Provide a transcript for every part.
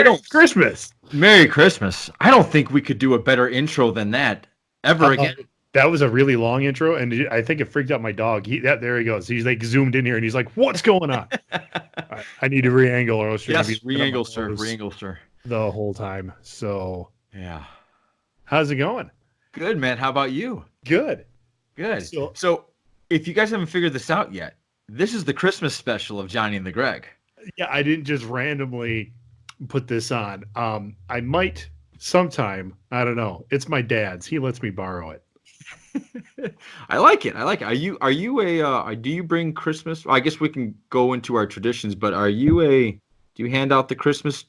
Merry Christmas. Merry Christmas. I don't think we could do a better intro than that ever again. That was a really long intro, and I think it freaked out my dog. There he goes. He's like zoomed in here, and he's like, "What's going on?" I need to re-angle, or else you're gonna be re-angle, sir. Re-angle, sir. The whole time. So yeah, how's it going? Good, man. How about you? Good. So if you guys haven't figured this out yet, this is the Christmas special of Johnny and the Greg. Yeah, I didn't just randomly put this on. I might sometime. I don't know. It's my dad's. He lets me borrow it. I like it. Are you do you bring Christmas? Well, I guess we can go into our traditions, but do you hand out the Christmas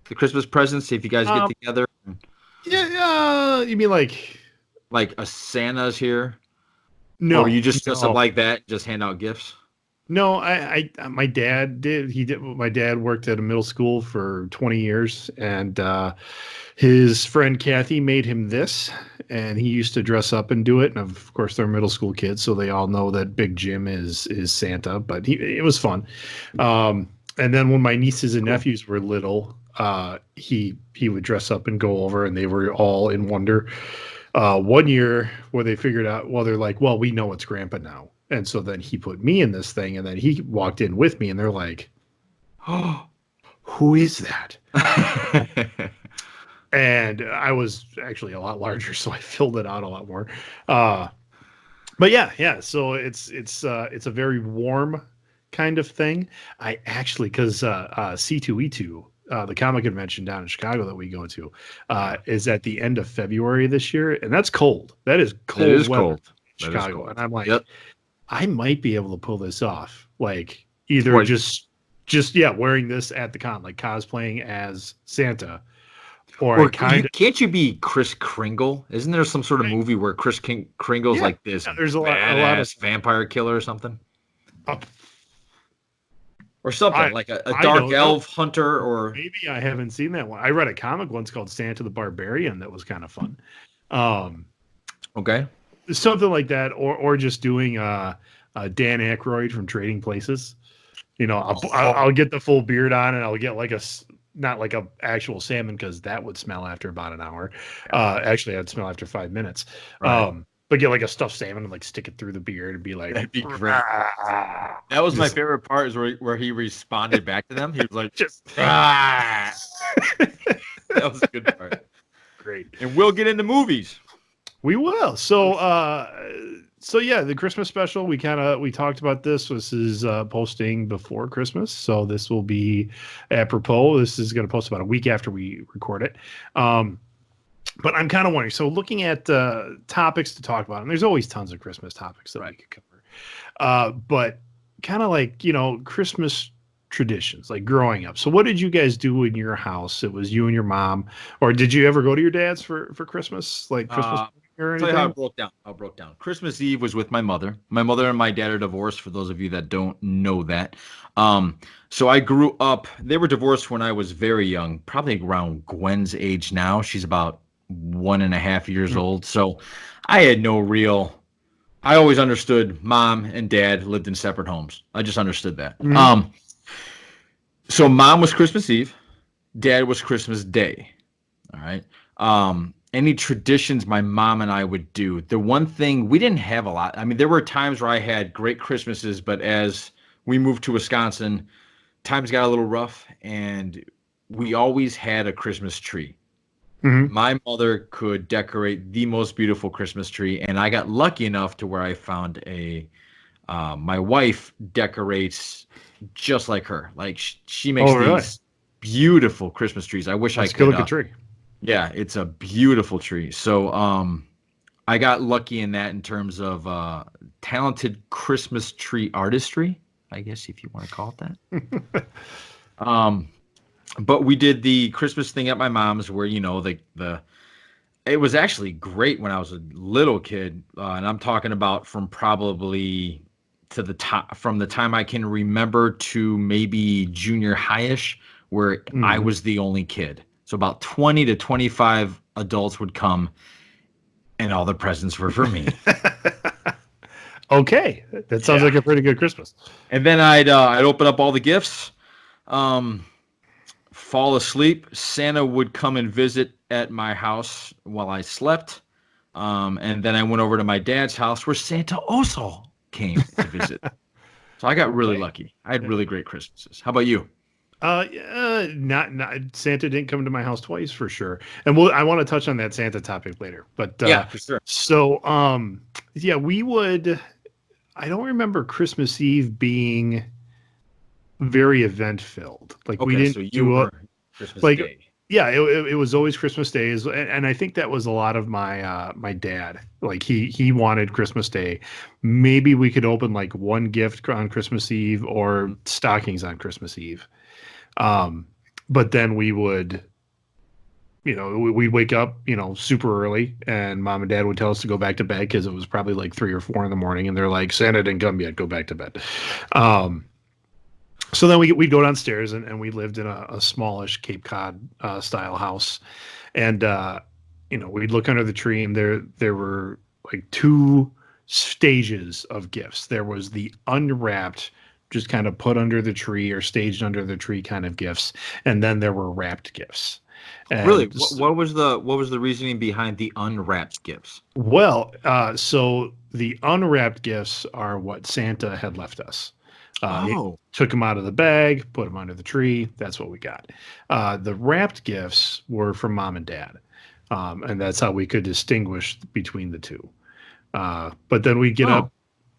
presents if you guys get together? Yeah, you mean like a Santa's here? No. Or you just dress up like that, just hand out gifts? No, my dad did. My dad worked at a middle school for 20 years, and his friend Kathy made him this, and he used to dress up and do it. And of course, they're middle school kids, so they all know that Big Jim is Santa. But it was fun. And then when my nieces and nephews were little, he would dress up and go over, and they were all in wonder. One year where they figured out, well, they're like, well, we know it's Grandpa now. And so then he put me in this thing, and then he walked in with me, and they're like, oh, who is that? And I was actually a lot larger, so I filled it out a lot more. But yeah. So it's a very warm kind of thing. I actually, because C2E2, the comic convention down in Chicago that we go to, is at the end of February this year, and that's cold. That is cold. It is cold. Chicago, and I'm like, I might be able to pull this off. Like either just wearing this at the con, like cosplaying as Santa, or can't you be Kris Kringle? Isn't there some sort of movie where Kris Kringle's like this? There's a lot of vampire killer or something. Or something like a dark elf hunter, or maybe I haven't seen that one. I read a comic once called Santa the Barbarian that was kind of fun. Okay, something like that, or just doing Dan Aykroyd from Trading Places. You know, I'll get the full beard on, and I'll get like not like a actual salmon, because that would smell after about an hour. Actually, I'd smell after 5 minutes. Right. But get like a stuffed salmon and like stick it through the beard and be like, that'd be great. That was my favorite part, is where he responded back to them. He was like, that was a good part. Great. And we'll get into movies. We will. So yeah, the Christmas special, we talked about this. This is posting before Christmas, so this will be apropos. This is going to post about a week after we record it. But I'm kind of wondering, so looking at topics to talk about, and there's always tons of Christmas topics that we could cover. But kind of like, Christmas traditions, like growing up. So what did you guys do in your house? It was you and your mom, or did you ever go to your dad's for Christmas? Like Christmas or anything? I'll tell you how it broke down. Christmas Eve was with my mother. My mother and my dad are divorced, for those of you that don't know that. So I grew up, they were divorced when I was very young, probably around Gwen's age now. She's about 1.5 years old. So I had I always understood mom and dad lived in separate homes. I just understood that. So mom was Christmas Eve, dad was Christmas Day. All right. Any traditions my mom and I would do, the one thing, we didn't have a lot. I mean, there were times where I had great Christmases, but as we moved to Wisconsin, times got a little rough, and we always had a Christmas tree. My mother could decorate the most beautiful Christmas tree, and I got lucky enough to where I found my wife decorates just like her. Like she makes these beautiful Christmas trees. I wish I could. Look at tree. Yeah, it's a beautiful tree. So I got lucky in that, in terms of talented Christmas tree artistry, I guess, if you want to call it that. But we did the Christmas thing at my mom's, where it was actually great when I was a little kid, and I'm talking about from probably from the time I can remember to maybe junior high-ish, where I was the only kid. So about 20 to 25 adults would come, and all the presents were for me. Okay, that sounds like a pretty good Christmas. And then I'd open up all the gifts. fall asleep, Santa would come and visit at my house while I slept. And then I went over to my dad's house where Santa also came to visit. So I got really Okay. lucky. I had really great Christmases. How about you? Not Santa didn't come to my house twice for sure. And I want to touch on that Santa topic later. But Yeah, for sure. so yeah, we would. I don't remember Christmas Eve being very event filled. Like we Okay, didn't so you do a were Christmas like Day. yeah, it was always Christmas days, and I think that was a lot of my dad. Like he wanted Christmas Day. Maybe we could open like one gift on Christmas Eve or stockings on Christmas Eve. Um, but then we would, we'd wake up, super early, and mom and dad would tell us to go back to bed because it was probably like 3 or 4 in the morning, and they're like, Santa didn't come yet, go back to bed. Um, so then we'd go downstairs, and we lived in a smallish Cape Cod style house, and we'd look under the tree, and there were like two stages of gifts. There was the unwrapped, just kind of put under the tree or staged under the tree kind of gifts, and then there were wrapped gifts. Really? And What was the reasoning behind the unwrapped gifts? well, so the unwrapped gifts are what Santa had left us. He Oh, took them out of the bag, put them under the tree. That's what we got. The wrapped gifts were from mom and dad, and that's how we could distinguish between the two. But then we get oh, up.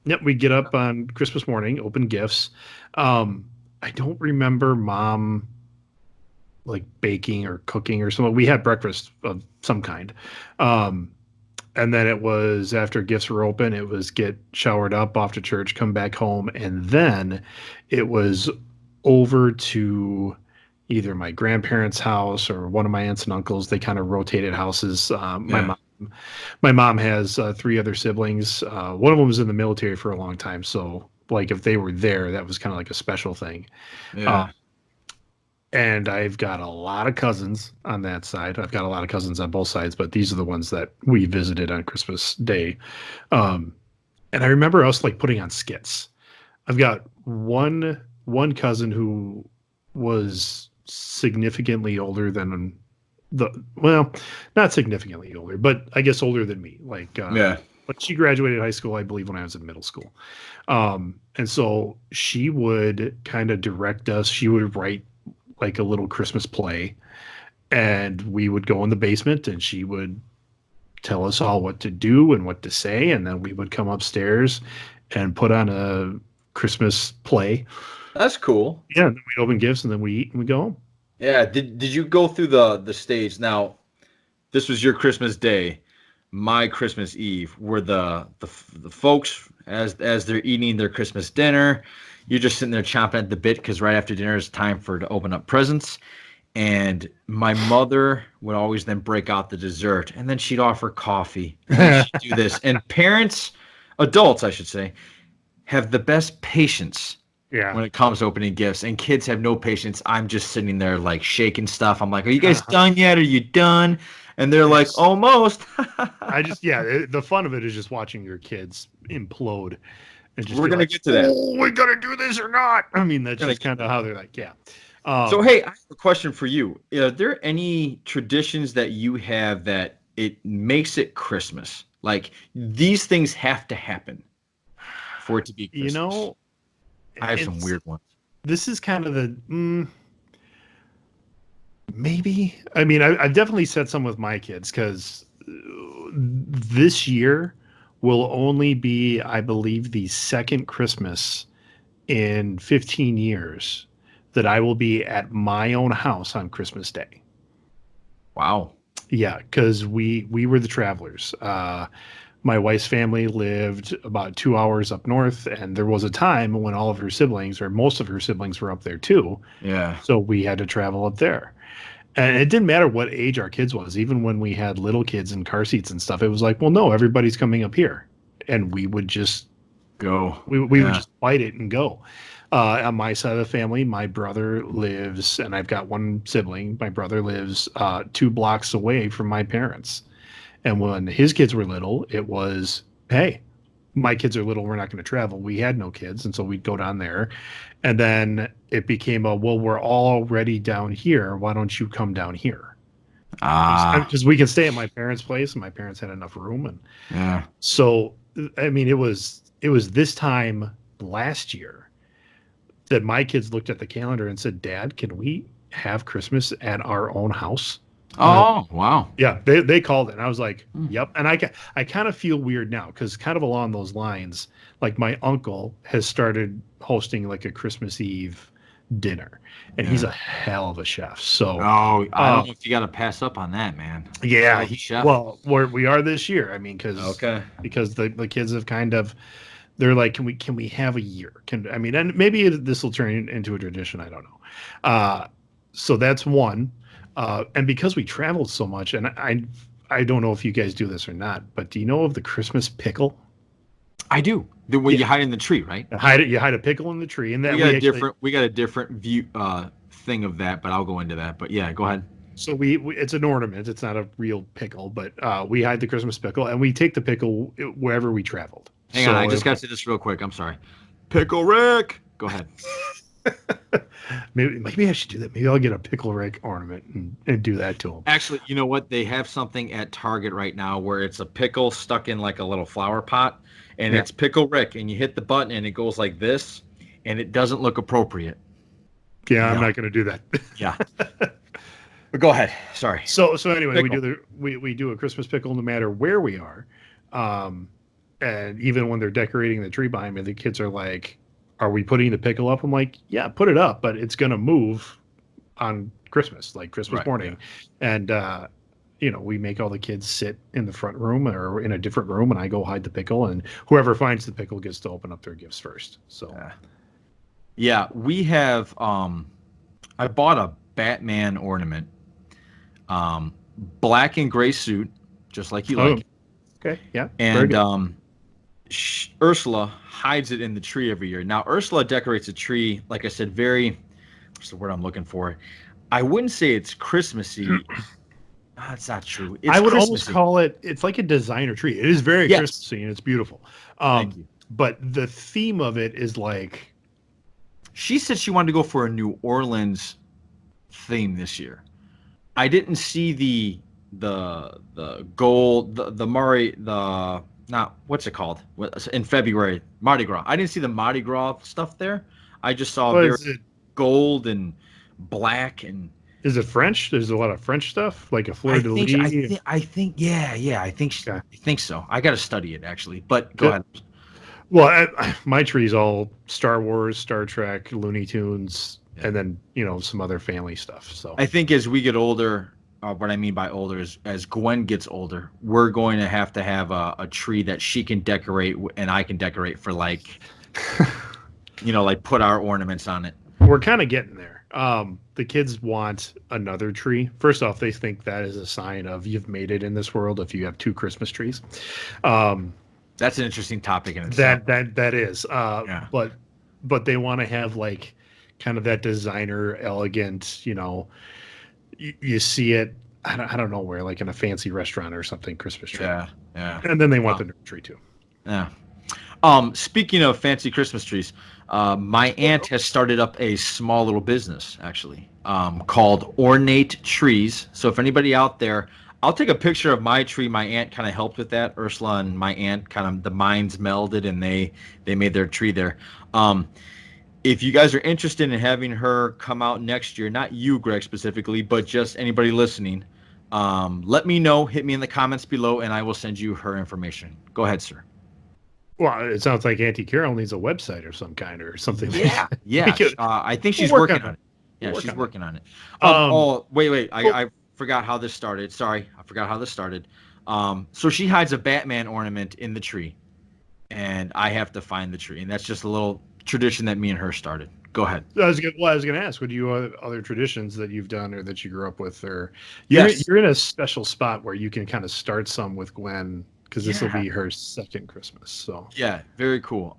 Yep, we get up on Christmas morning, open gifts. I don't remember mom like baking or cooking or something. We had breakfast of some kind. Um, and then it was after gifts were open, it was get showered up, off to church, come back home, and then it was over to either my grandparents' house or one of my aunts and uncles. They kind of rotated houses. yeah, My mom has three other siblings. One of them was in the military for a long time, so like if they were there, that was kind of like a special thing. Uh, yeah. and I've got a lot of cousins on that side. I've got a lot of cousins on both sides, but these are the ones that we visited on Christmas Day. Um, and I remember us like putting on skits. I've got one cousin who was significantly older than well, not significantly older, but I guess older than me. Yeah. But she graduated high school, I believe, when I was in middle school. And so she would kind of direct us. She would write like a little Christmas play, and we would go in the basement, and she would tell us all what to do and what to say, and then we would come upstairs and put on a Christmas play. That's cool. Yeah, and then we'd open gifts, and then we eat and we go home. Yeah. Did you go through the stage? Now, this was your Christmas Day. My Christmas Eve were the folks as they're eating their Christmas dinner. You're just sitting there chomping at the bit because right after dinner it's time for to open up presents. And my mother would always then break out the dessert, and then she'd offer coffee, and then she'd do this. And parents, adults, I should say, have the best patience Yeah. when it comes to opening gifts, and kids have no patience. I'm just sitting there like shaking stuff. I'm like, "Are you guys Uh-huh. done yet? Are you done?" And they're like, It's "Almost." the fun of it is just watching your kids implode and just We're be gonna like, get to that. "Oh, we gotta do this or not." I mean, that's Gonna just get kind to of that. how they're like, yeah. So, Um, hey, I have a question for you. Are there any traditions that you have that it makes it Christmas? Like these things have to happen for it to be you Christmas. know, I have some it's weird ones. this is kind of maybe. I mean, I've definitely said some with my kids because this year will only be, I believe, the second Christmas in 15 years that I will be at my own house on Christmas Day. Wow. Yeah, because we were the travelers. My wife's family lived about 2 hours up north, and there was a time when all of her siblings, or most of her siblings, were up there too. Yeah. So we had to travel up there. And it didn't matter what age our kids was, even when we had little kids in car seats and stuff. It was like, well, no, everybody's coming up here, and Go. we would Yeah. just fight it and go. On my side of the family, my brother lives, and I've got one sibling. My brother lives 2 blocks away from my parents. And when his kids were little, it was, hey, my kids are little, we're not going to travel. We had no kids, and so we'd go down there. And then it became well, we're already down here. Why don't you come down here? Ah, Because we can stay at my parents' place, and my parents had enough room. And yeah. so, I mean, it was this time last year that my kids looked at the calendar and said, "Dad, can we have Christmas at our own house?" Oh, wow. Yeah, they called it, and I was like, Hmm. "Yep." And I kind of feel weird now because kind of along those lines, like my uncle has started hosting like a Christmas Eve dinner, and he's Yeah. a hell of a chef. So, Oh, I uh, don't know if you got to pass up on that, man. yeah, Hell of a chef. we are this year. I mean, Okay. because the kids have kind of they're like, can we have a year? I mean, and maybe this will turn into a tradition. I don't know. So that's one. And because we traveled so much, and I don't know if you guys do this or not, but do you know of the Christmas pickle? I do. The way Yeah, you hide in the tree, right? you hide a pickle in the tree, and that We got we a actually. different view thing of that, but I'll go into that. But yeah, go ahead. So we it's an ornament. It's not a real pickle, but we hide the Christmas pickle, and we take the pickle wherever we traveled. Hang on, I So just got to say this real quick. I'm sorry. Pickle Rick. Go ahead. maybe I should do that. Maybe I'll get a pickle Rick ornament and do that to him. Actually, you know what? They have something at Target right now where it's a pickle stuck in like a little flower pot, and Yeah. it's Pickle Rick, and you hit the button and it goes like this, and it doesn't look appropriate. Yeah, I'm No. not going to do that. Yeah. But go ahead. Sorry. So anyway, Pickle. we do a Christmas pickle no matter where we are, and even when they're decorating the tree behind me, the kids are like, "Are we putting the pickle up?" I'm like, "Yeah, put it up, but it's going to move on Christmas, like Christmas Right. morning," and we make all the kids sit in the front room or in a different room, and I go hide the pickle, and whoever finds the pickle gets to open up their gifts first. So Yeah. Yeah, we have I bought a Batman ornament. Black and gray suit, just like you oh, like. okay, yeah, very And good. Ursula hides it in the tree every year. Now, Ursula decorates a tree, like I said, very, what's the word I'm looking for? I wouldn't say it's Christmassy. That's not true. It's I would almost Christmassy. call it's like a designer tree. It is very Yes. Christmassy and it's beautiful. Thank you. But the theme of it is like, She said she wanted to go for a New Orleans theme this year. I didn't see the gold the Mari the not what's it called in February Mardi Gras. I didn't see the Mardi Gras stuff there. I just saw what very is it? gold and black and Is it French? There's a lot of French stuff, like a fleur de lis. yeah Yeah. I think so. I got to study it actually. But go Good. ahead. Well, my tree's all Star Wars, Star Trek, Looney Tunes, Yeah. and then some other family stuff. So I think as we get older, what I mean by older is as Gwen gets older, we're going to have a tree that she can decorate and I can decorate for like, like put our ornaments on it. we're kind of getting there. The kids want another tree. First off, they think that is a sign of you've made it in this world if you have two Christmas trees. That's an interesting topic in itself. That is. Yeah. But they want to have like kind of that designer, elegant. You see it. I don't know where, like in a fancy restaurant or something, Christmas tree. Yeah. Yeah. And then they want Wow. the tree too. Yeah. Speaking of fancy Christmas trees, my aunt has started up a small little business actually, called Ornate Trees. So if anybody out there, I'll take a picture of my tree. My aunt kind of helped with that. Ursula and my aunt kind of the minds melded and they made their tree there. If you guys are interested in having her come out next year, not you, Greg, specifically, but just anybody listening, let me know. Hit me in the comments below, and I will send you her information. Go ahead, sir. Well, it sounds like Auntie Carol needs a website of some kind or something. Yeah, yeah. I think she's We'll work working on on it. it. Yeah, We'll she's work working on it. Um, Wait. well- I forgot how this started. Sorry, I forgot how this started. So she hides a Batman ornament in the tree, and I have to find the tree, and that's just a little tradition that me and her started. Go ahead. I was gonna ask, what do you other traditions that you've done or that you grew up with, or Yes. you're in a special spot where you can kind of start some with Gwen because this will Yeah. be her second Christmas. So Yeah, very cool.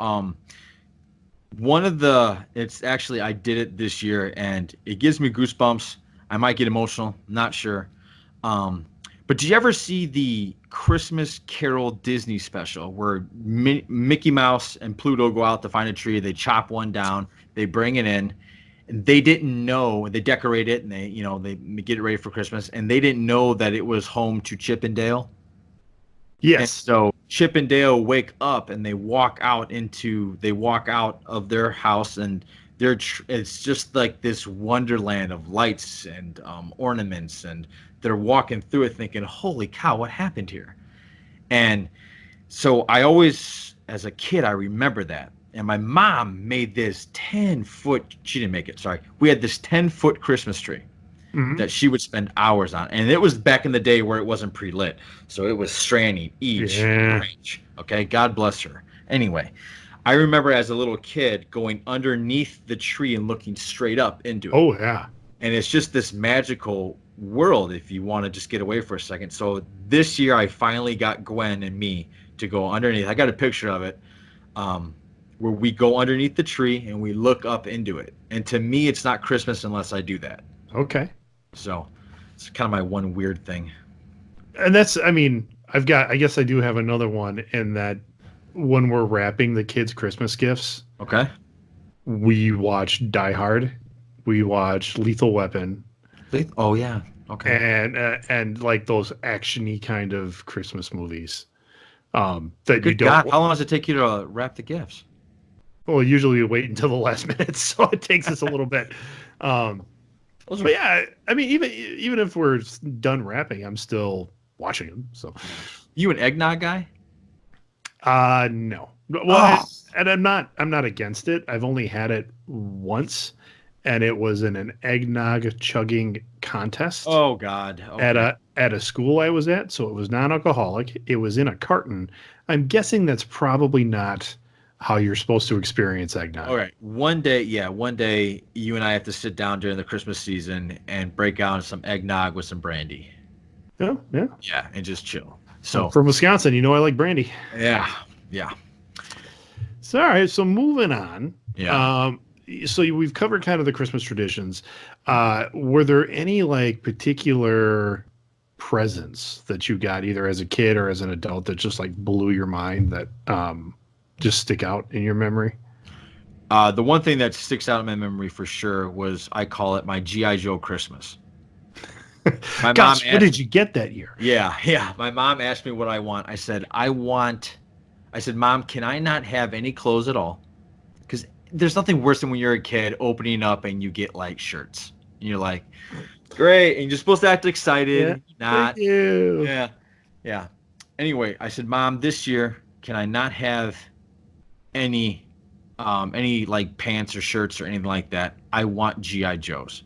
It's actually I did it this year, and it gives me goosebumps. I might get emotional, not sure. Um, But did you ever see the Christmas Carol Disney special where Mickey Mouse and Pluto go out to find a tree, they chop one down, they bring it in, and they didn't know, they decorate it and they get it ready for Christmas, and they didn't know that it was home to Chip and Dale. And Yes. so Chip and Dale wake up and they walk out of their house, and it's just like this wonderland of lights and ornaments, and they're walking through it thinking, holy cow, what happened here? And so I always, as a kid, I remember that. And my mom made this 10-foot, she didn't make it, sorry. We had this 10-foot Christmas tree that she would spend hours on. And it was back in the day where it wasn't pre-lit. So it was stranding each branch. Okay, God bless her. Anyway, I remember as a little kid going underneath the tree and looking straight up into it. Oh, yeah. And it's just this magical world if you want to just get away for a second. So this year I finally got Gwen and me to go underneath. I got a picture of it where we go underneath the tree and we look up into it. And to me, it's not Christmas unless I do that. Okay. So it's kind of my one weird thing. And I guess I do have another one in that when we're wrapping the kids' Christmas gifts. Okay. We watch Die Hard. We watch Lethal Weapon. Oh, yeah. Okay. And like those action-y kind of Christmas movies. That Good you don't. God, how long does it take you to wrap the gifts? Well, usually we wait until the last minute, so it takes us a little bit. But yeah, even if we're done wrapping, I'm still watching them. So, you an eggnog guy? No. Well, and I'm not against it. I've only had it once, and it was in an eggnog chugging contest. Oh God! Okay. At a school I was at, so it was non-alcoholic. It was in a carton. I'm guessing that's probably not how you're supposed to experience eggnog. All right. One day you and I have to sit down during the Christmas season and break out some eggnog with some brandy. Oh, yeah. Yeah, and just chill. So from Wisconsin, I like brandy. Yeah. So all right, so moving on. Yeah. So we've covered kind of the Christmas traditions. Were there any like particular presents that you got either as a kid or as an adult that just like blew your mind that just stick out in your memory? The one thing that sticks out in my memory for sure was, I call it my G.I. Joe Christmas. My Gosh, what did you get that year? Yeah. My mom asked me what I want. I said, Mom, can I not have any clothes at all? Because there's nothing worse than when you're a kid opening up and you get like shirts. And you're like, great. And you're supposed to act excited. Not. Thank you. Yeah. Anyway, I said, Mom, this year, can I not have any like pants or shirts or anything like that? I want G.I. Joes.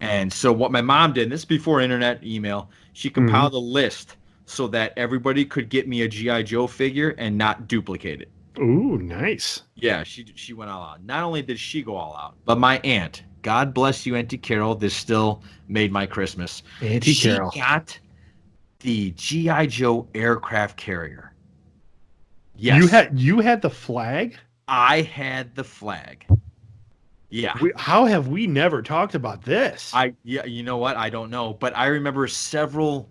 And so what my mom did, and this is before internet, email, she compiled a list so that everybody could get me a G.I. Joe figure and not duplicate it. Ooh, nice. Yeah, she went all out. Not only did she go all out, but my aunt, God bless you, Auntie Carol, this still made my Christmas. Auntie Carol. She got the G.I. Joe aircraft carrier. Yes. You had the flag? I had the flag. Yeah. How have we never talked about this? You know what? I don't know, but I remember several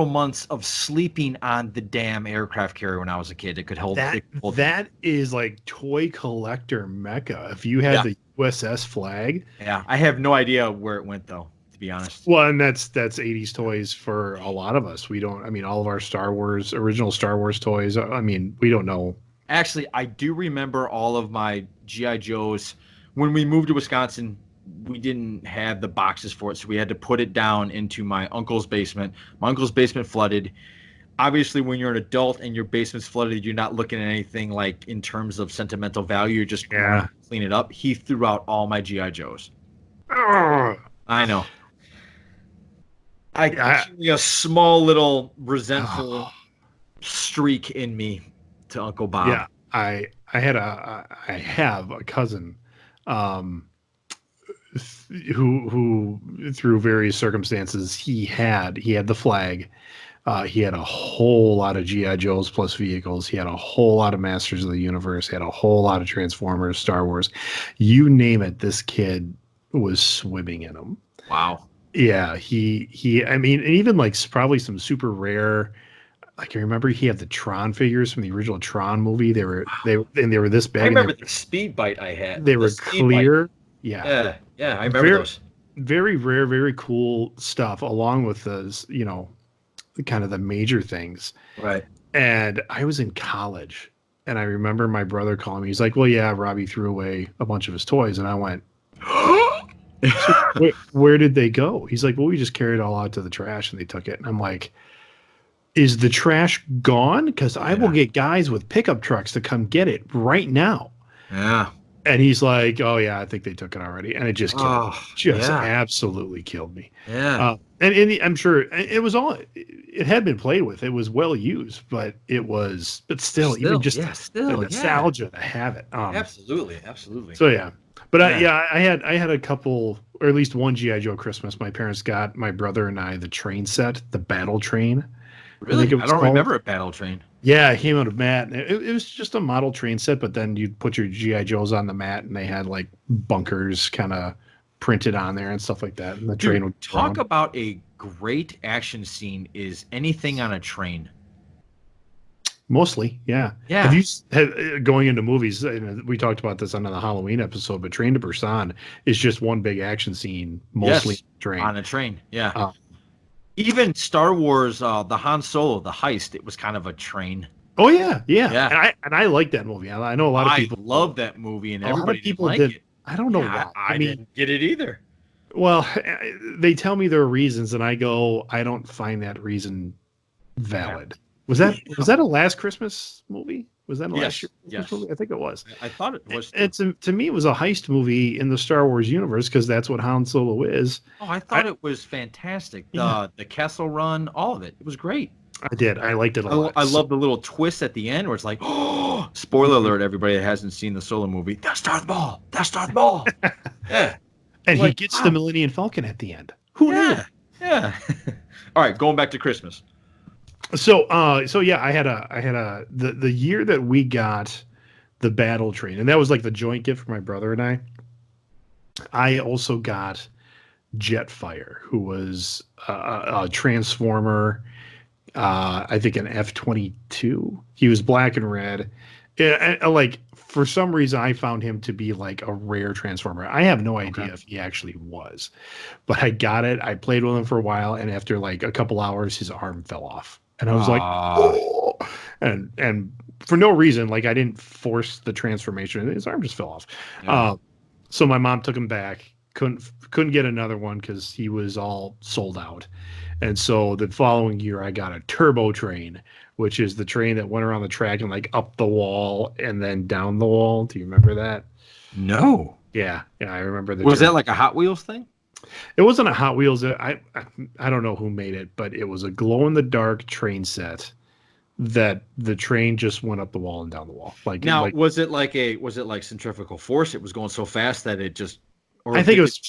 months of sleeping on the damn aircraft carrier when I was a kid. It could hold that is like toy collector mecca. If you had the USS flag. Yeah. I have no idea where it went though, to be honest. Well, and that's 80s toys for a lot of us. We don't, all of our original Star Wars toys, we don't know. Actually, I do remember all of my G.I. Joes. When we moved to Wisconsin, we didn't have the boxes for it, so we had to put it down into my uncle's basement. My uncle's basement flooded. Obviously, when you're an adult and your basement's flooded, you're not looking at anything like in terms of sentimental value. You're just clean it up. He threw out all my G.I. Joes. I know. Actually, a small little resentful streak in me to Uncle Bob. Yeah, I have a cousin who through various circumstances he had the flag. He had a whole lot of G.I. Joes plus vehicles. He had a whole lot of Masters of the Universe. He had a whole lot of Transformers, Star Wars. You name it, this kid was swimming in them. Wow. Yeah, I mean, and even like probably some super rare. I can remember he had the Tron figures from the original Tron movie. They were this I big, and remember the speed bite I had. they The were speed bite. clear. Yeah, Yeah, yeah, I remember very those. very rare, very cool stuff. Along with those, kind of the major things. Right. And I was in college, and I remember my brother calling me. He's like, "Well, yeah, Robbie threw away a bunch of his toys," and I went, "So where did they go?" He's like, "Well, we just carried it all out to the trash, and they took it." And I'm like, "Is the trash gone? Because I will Yeah. get guys with pickup trucks to come get it right now." Yeah. And he's like, "Oh yeah, I think they took it already," and it just killed me. Oh, Just yeah. absolutely killed me. Yeah. And I'm sure it was all it had been played with. It was well used, but still, even Still, just yeah, the still, yeah. nostalgia to have it. Absolutely, absolutely. So yeah, but Yeah. I had a couple, or at least one GI Joe Christmas. My parents got my brother and I the train set, the Battle Train, I think Really? it I was don't called. remember a battle train. Yeah, it came out of mat. It was just a model train set, but then you'd put your GI Joes on the mat, and they had like bunkers kind of printed on there and stuff like that, and the train Dude, would go talk around. about a great action scene is anything on a train. Mostly, yeah. Have Yeah. you going into movies? We talked about this on the Halloween episode, but Train to Busan is just one big action scene, mostly Yes. train. On a train. Yeah. Uh, Even Star Wars, the Han Solo, the heist, it was kind of a train. oh yeah, yeah, Yeah. and I like that movie. I know I love that movie and a lot of everybody didn't people like did. it. I don't know Yeah, why. I I mean, didn't get it either. well, they tell me there are reasons, and I go, I don't find that reason Yeah. valid. Was No. that a Last Christmas movie? Was that a last year Yes. Christmas Yes. movie? I think it was. I thought it was too. It's to me, it was a heist movie in the Star Wars universe because that's what Han Solo is. Oh, I I thought it was fantastic. Yeah, The Kessel Run, all of it. It was great. I did. I liked it a lot. I So, love the little twist at the end where it's like, oh, spoiler alert, everybody that hasn't seen the Solo movie. That's Darth Maul. That's Darth Maul. Yeah. and I'm he like, gets the wow. Millennium Falcon at the end. Who knew? Yeah. Yeah. All right, going back to Christmas. So yeah, I had the year that we got the Battle Train, and that was like the joint gift for my brother and I. I also got Jetfire, who was a Transformer. I think an F-22. He was black and red. Yeah, and, like for some reason, I found him to be like a rare Transformer. I have no Okay. idea if he actually was, but I got it. I played with him for a while, and after like a couple hours, his arm fell off, and I was like, Uh, oh, and for no reason, like I didn't force the transformation. His arm just fell off. yeah. So my mom took him back. Couldn't get another one because he was all sold out. And so the following year, I got a turbo train, which is the train that went around the track and like up the wall and then down the wall. Do you remember that? No. Yeah, yeah, I remember the Was turbo. that like a Hot Wheels thing? It wasn't a Hot Wheels. I don't know who made it, but it was a glow in the dark train set that the train just went up the wall and down the wall. Now, Like was it like centrifugal force? It was going so fast that it just, or I think did it was.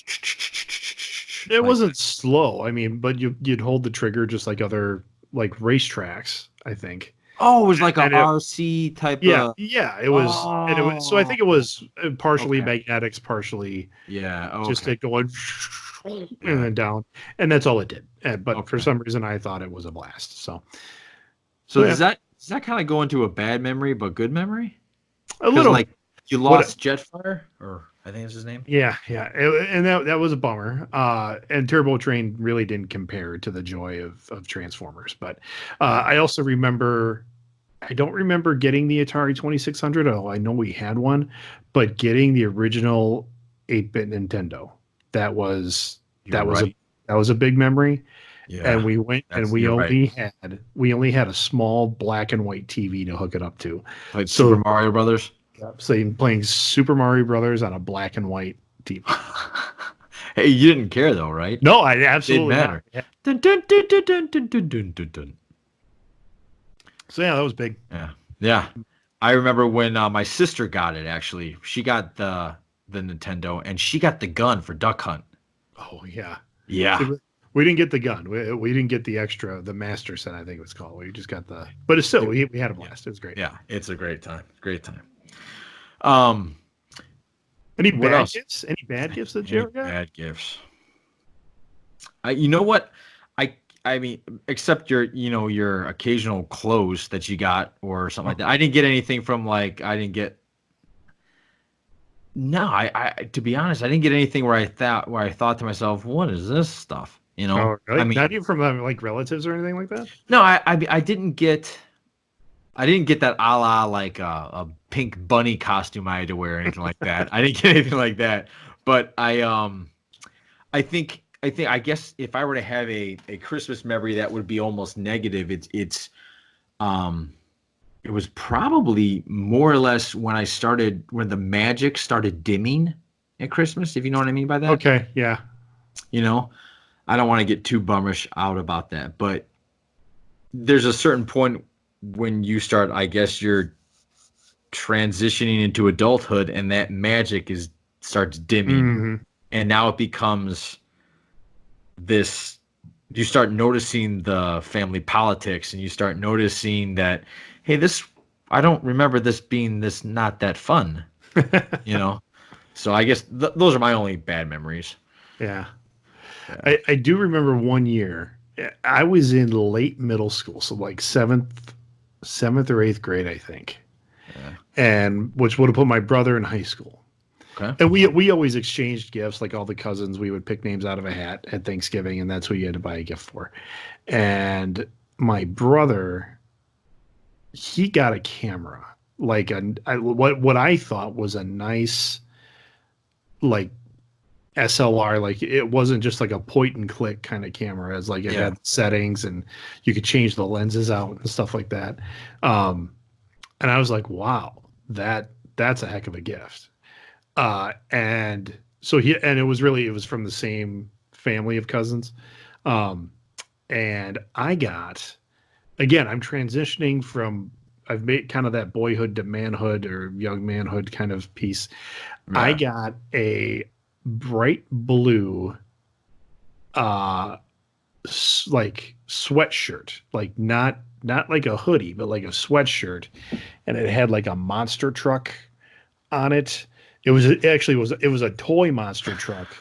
It like wasn't slow. I mean, but you'd hold the trigger just like other like racetracks. I think. oh, it was like a And RC type yeah, of. yeah, it was, and it was. So I think it Oh, was partially okay. magnetics, partially Yeah. just Okay. it going and Yeah. then down, and that's all it did. But for Okay. some reason, I thought it was a blast. So So yeah, does that kind of go into a bad memory but good memory? a Because little. like you What? lost Jetfire, or I think that's his name. Yeah, yeah, and that was a bummer. And Turbo Train really didn't compare to the joy of Transformers. But I also remember. I don't remember getting the Atari 2600. Oh, I know we had one, but getting the original 8-bit Nintendo. That was You're that was a right. that was a big memory. And Yeah. we went and You're right. we only had a small black and white TV to hook it up to. Played Super So Mario Brothers. so playing Super Mario Brothers on a black and white TV. Hey, you didn't care though, right? No, I Didn't absolutely not. matter. Dun, dun, dun, dun, dun, dun, dun, dun, dun, dun. So yeah, that was big. Yeah, yeah. I remember when my sister got it. Actually, she got the Nintendo, and she got the gun for Duck Hunt. Oh yeah. Yeah, We didn't get the gun. We didn't get the extra, the master set, I think it was called. We just got the, but it's still, we had a yeah, blast. It was great. yeah. It's a great time. Great time. Um, Any what bad else? gifts? Any bad gifts that you Any ever got? bad gifts? You know what? I I mean, except your occasional clothes that you got or something like that. I didn't get anything from like I didn't get no, I to be honest, I didn't get anything where I thought to myself, what is this stuff? Oh, I really? Not mean, even from like relatives or anything like that? no, I didn't get that a la like a pink bunny costume I had to wear or anything like that. I didn't get anything like that. But I guess if I were to have a Christmas memory that would be almost negative, um it was probably more or less when the magic started dimming at Christmas, if you know what I mean by that. Okay, yeah. You know, I don't want to get too bummish out about that, but there's a certain point when you start, I guess you're transitioning into adulthood and that magic is starts dimming, Hmm. and now it becomes this you start noticing the family politics, and you start noticing that, hey, this I don't remember this being this not that fun, you know. So I guess those are my only bad memories. Yeah. Yeah. I do remember one year. I was in late middle school, so like seventh or eighth grade, I think. Yeah. And which would have put my brother in high school. Okay. And we always exchanged gifts, like all the cousins. We would pick names out of a hat at Thanksgiving, and that's who you had to buy a gift for. And my brother, he got a camera, like what I thought was a nice like SLR. Like it wasn't just like a point and click kind of camera, as like it Yeah. had settings and you could change the lenses out and stuff like that. Um, and I was like, wow, that's a heck of a gift. And so it was from the same family of cousins. Um, and I got, again, I'm transitioning from, I've made kind of that boyhood to manhood or young manhood kind of piece. I Yeah. got a bright blue, uh, like sweatshirt, like not like a hoodie, but like a sweatshirt, and it had like a monster truck on it. It was a toy monster truck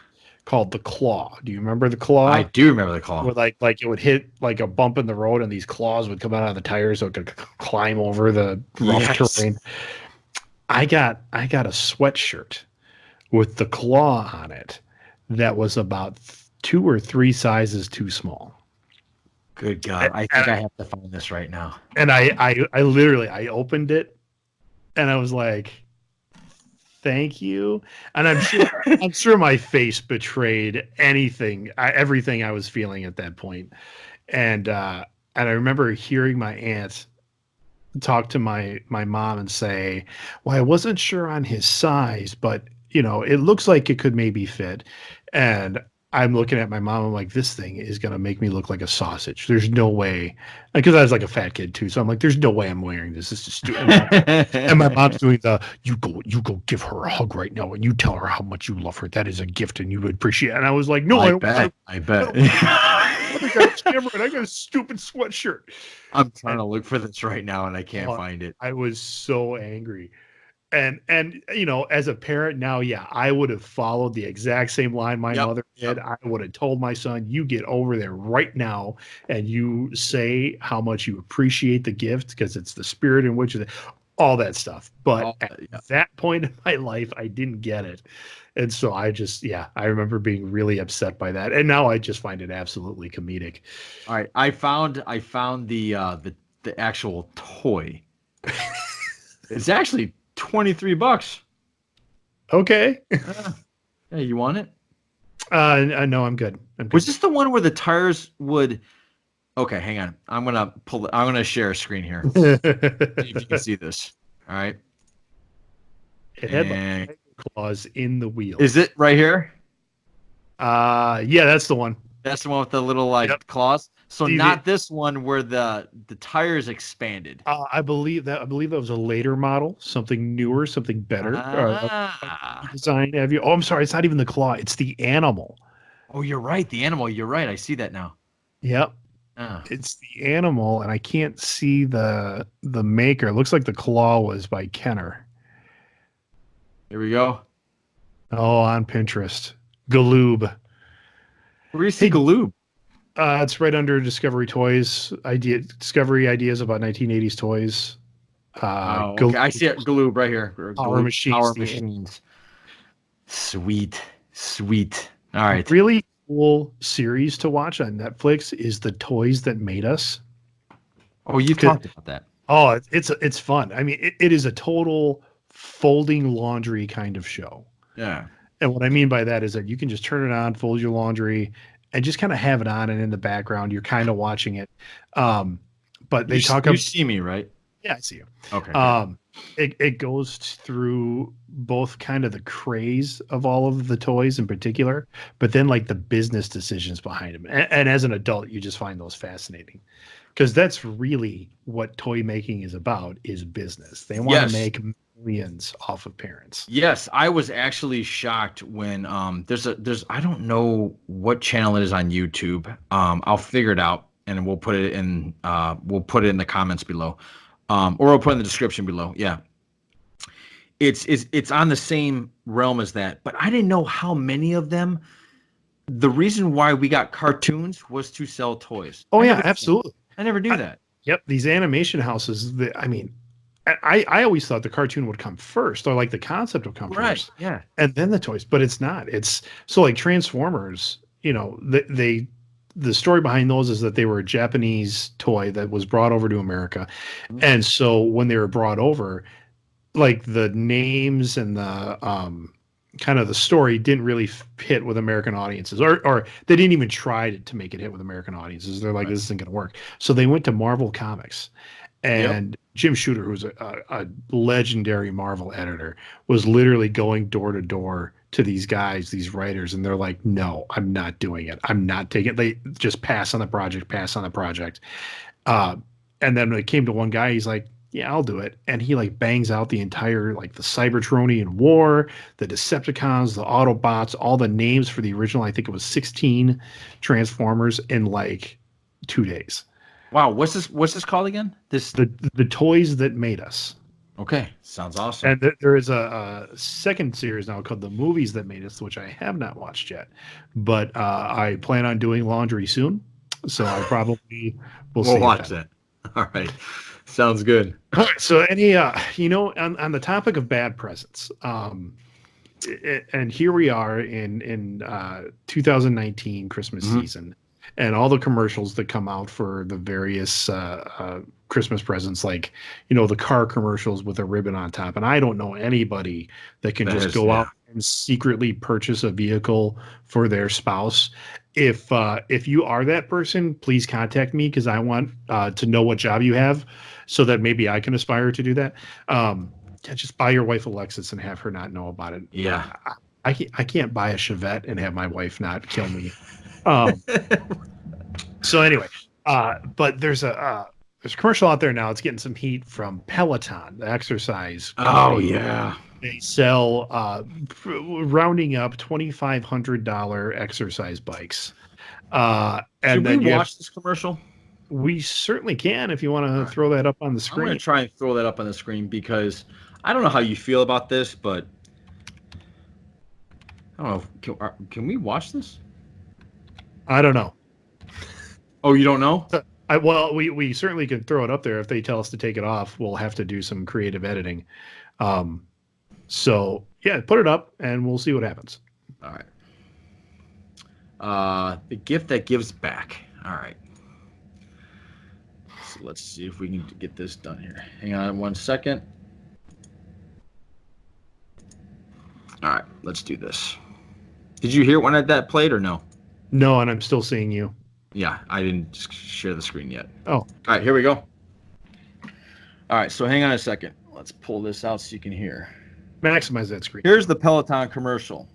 called the Claw. Do you remember the I Claw? do remember the call. Where like it would hit like a bump in the road and these claws would come out of the tires so it could climb over the rough Yes. terrain. I got a sweatshirt with the Claw on it that was about two or three sizes too small. Good God. And, I think I have to find this right now. I literally I opened it and I was like, thank you. And I'm sure my face betrayed everything I was feeling at that point. And I remember hearing my aunt talk to my mom and say, "Well, I wasn't sure on his size, but it looks like it could maybe fit." And I'm looking at my mom. I'm like, "This thing is gonna make me look like a sausage. There's no way." Because I was like a fat kid too, so I'm like, "There's no way I'm wearing this. This is stupid." And my mom's doing the you go give her a hug right now and you tell her how much you love her. That is a gift and you would appreciate it. And I was like, no, I I bet. I bet. don't I got a camera and I got a stupid sweatshirt. I'm trying And to look for this right now and I can't oh, find it. I was so angry. And as a parent now, yeah, I would have followed the exact same line my Yep. mother did. Yep. I would have told my son, you get over there right now and you say how much you appreciate the gift because it's the spirit in which all that stuff. But All at that, yeah. that point in my life, I didn't get it. And so I remember being really upset by that. And now I just find it absolutely comedic. All right. I found the actual toy. It's actually $23. Okay. Yeah, you want it? No, I'm good. I'm Was good. this the one where the tires would Okay, hang on. I'm gonna share a screen here. See if you can see this. All right. It had like And tiger claws in the is wheels. it right here? Yeah, that's the one. That's the one with the little Yep. like claws. So The, not this one where the tires expanded. I believe that was a later model, something newer, something better. Ah. Design. Have you? Oh, I'm sorry. It's not even the claw. It's the animal. Oh, you're right. The animal. You're right. I see that now. Yep. Ah. It's the animal, and I can't see the maker. It looks like the claw was by Kenner. Here we go. Oh, on Pinterest. Galoob. Where do you see Hey, Galoob? it's right under Discovery Toys. Discovery ideas about 1980s toys. Oh, okay. Go I see it. Galoob right here. Power Galoob Machines. Power Machines. Sweet, sweet. All right. Really cool series to watch on Netflix is The Toys That Made Us. Oh, you've 'Cause- talked about that. Oh, it's fun. I mean, it is a total folding laundry kind of show. Yeah. And what I mean by that is that you can just turn it on, fold your laundry, and just kind of have it on, and in the background, you're kind of watching it. But they talk You about, see me, right? yeah, I see you. Okay. Good. It goes through both kind of the craze of all of the toys in particular, but then like the business decisions behind them. And as an adult, you just find those fascinating because that's really what toy making is about, is business. They want to Yes. make millions off of parents. Yes, I was actually shocked when there's I don't know what channel it is on YouTube. I'll figure it out and we'll put it in the comments below. Or we'll put it in the description below. Yeah. It's on the same realm as that, but I didn't know how many of them. The reason why we got cartoons was to sell toys. Oh I yeah, never knew that. absolutely. I never knew that. Yep, these animation houses. I mean, I always thought the cartoon would come first, or like the concept would come Right. first, Yeah. and then the toys. But it's not. It's so like Transformers. You know, the story behind those is that they were a Japanese toy that was brought over to America, Mhm. and so when they were brought over, like the names and the kind of the story didn't really hit with American audiences, or they didn't even try to make it hit with American audiences. They're like, Right. this isn't going to work. So they went to Marvel Comics, Yep. and Jim Shooter, who's a legendary Marvel editor, was literally going door to door to these guys, these writers, and they're like, no, I'm not doing it. I'm not taking it. They just pass on the project, pass on the project. Uh, and then when it came to one guy, he's like, yeah, I'll do it. And he like bangs out the entire, like the Cybertronian War, the Decepticons, the Autobots, all the names for the original, I think it was 16 Transformers in like 2 days. Wow. What's this called again? This. The toys that made us. Okay. Sounds awesome. And there is a second series now called The Movies That Made Us, which I have not watched yet, but I plan on doing laundry soon, so I probably will We'll see it watch then. that. All right. Sounds good. All right, so any on the topic of bad presents, and here we are in 2019 Christmas Mhm. season, and all the commercials that come out for the various Christmas presents, like the car commercials with a ribbon on top. And I don't know anybody that can That just is, go yeah. out and secretly purchase a vehicle for their spouse. If you are that person, please contact me because I want to know what job you have, so that maybe I can aspire to do that. Yeah, just buy your wife a Lexus and have her not know about it. Yeah. I can't buy a Chevette and have my wife not kill me. Um, so anyway, but there's a commercial out there now. It's getting some heat from Peloton, the exercise Oh company. yeah. They sell rounding up $2,500 exercise bikes. Should And we then watch this commercial? we certainly can if you want All to right. throw that up on the I'm gonna screen. try and throw that up on the screen because I don't know how you feel about this, but I don't know. Can we watch this? I don't know. Oh, you don't know? Well, we certainly can throw it up there. If they tell us to take it off, we'll have to do some creative editing. So yeah, put it up and we'll see what happens. All right. The gift that gives back. All right. So let's see if we can get this done here. Hang on 1 second. All right, let's do this. Did you hear when that played or no? No, and I'm still seeing you. Yeah, I didn't share the screen yet. Oh, All right, here we go. All right, so hang on a second. Let's pull this out so you can hear. maximize that screen. Here's the Peloton commercial.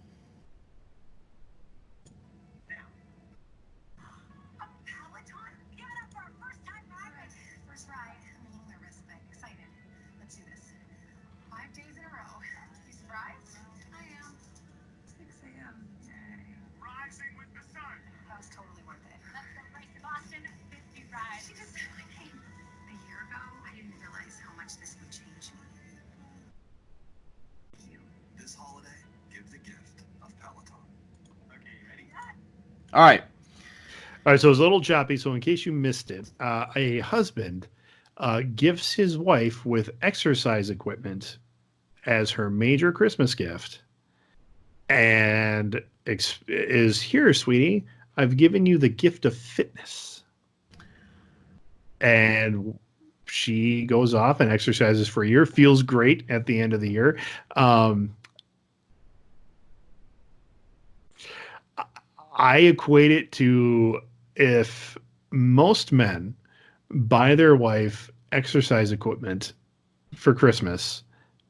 Peloton? Give it up for our first time ride. First ride. I'm a little nervous, but excited. Let's do this. 5 days in a row. You surprised? I am. 6 a.m. Yay. Rising with the sun. That was totally worth it. That's the Race to Boston 50 ride. She just said my name a year ago. I didn't realize how much this would change me. Thank you. This holiday, give the gift of Peloton. Okay, you ready? All right, All right, so it's a little choppy. So in case you missed it, a husband gifts his wife with exercise equipment as her major Christmas gift, and is here, sweetie. I've given you the gift of fitness, and she goes off and exercises for a year. Feels great at the end of the year. I equate it to if most men buy their wife exercise equipment for Christmas,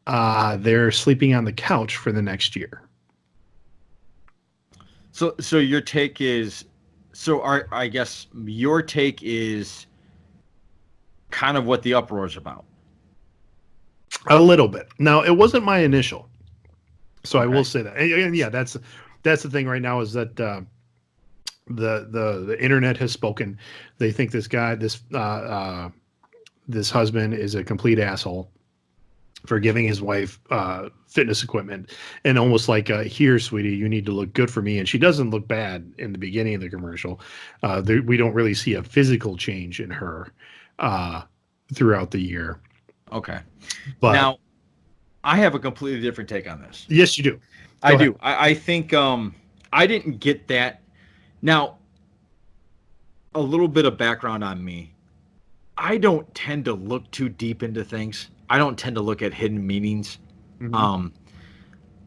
they're sleeping on the couch for the next year. So your take is, I guess your take is kind of what the uproar is about. A little bit. Now, it wasn't my initial, so I Okay. will say that. And yeah, that's the thing right now is that the internet has spoken. They think this guy, this husband, is a complete asshole for giving his wife fitness equipment, and almost like, here, sweetie, you need to look good for me. And she doesn't look bad in the beginning of the commercial. We don't really see a physical change in her throughout the year. Okay. But Now, I have a completely different take on this. yes, you do. I Go do. I think I didn't get that. Now, a little bit of background on me. I don't tend to look too deep into things. I don't tend to look at hidden meanings. Mhm.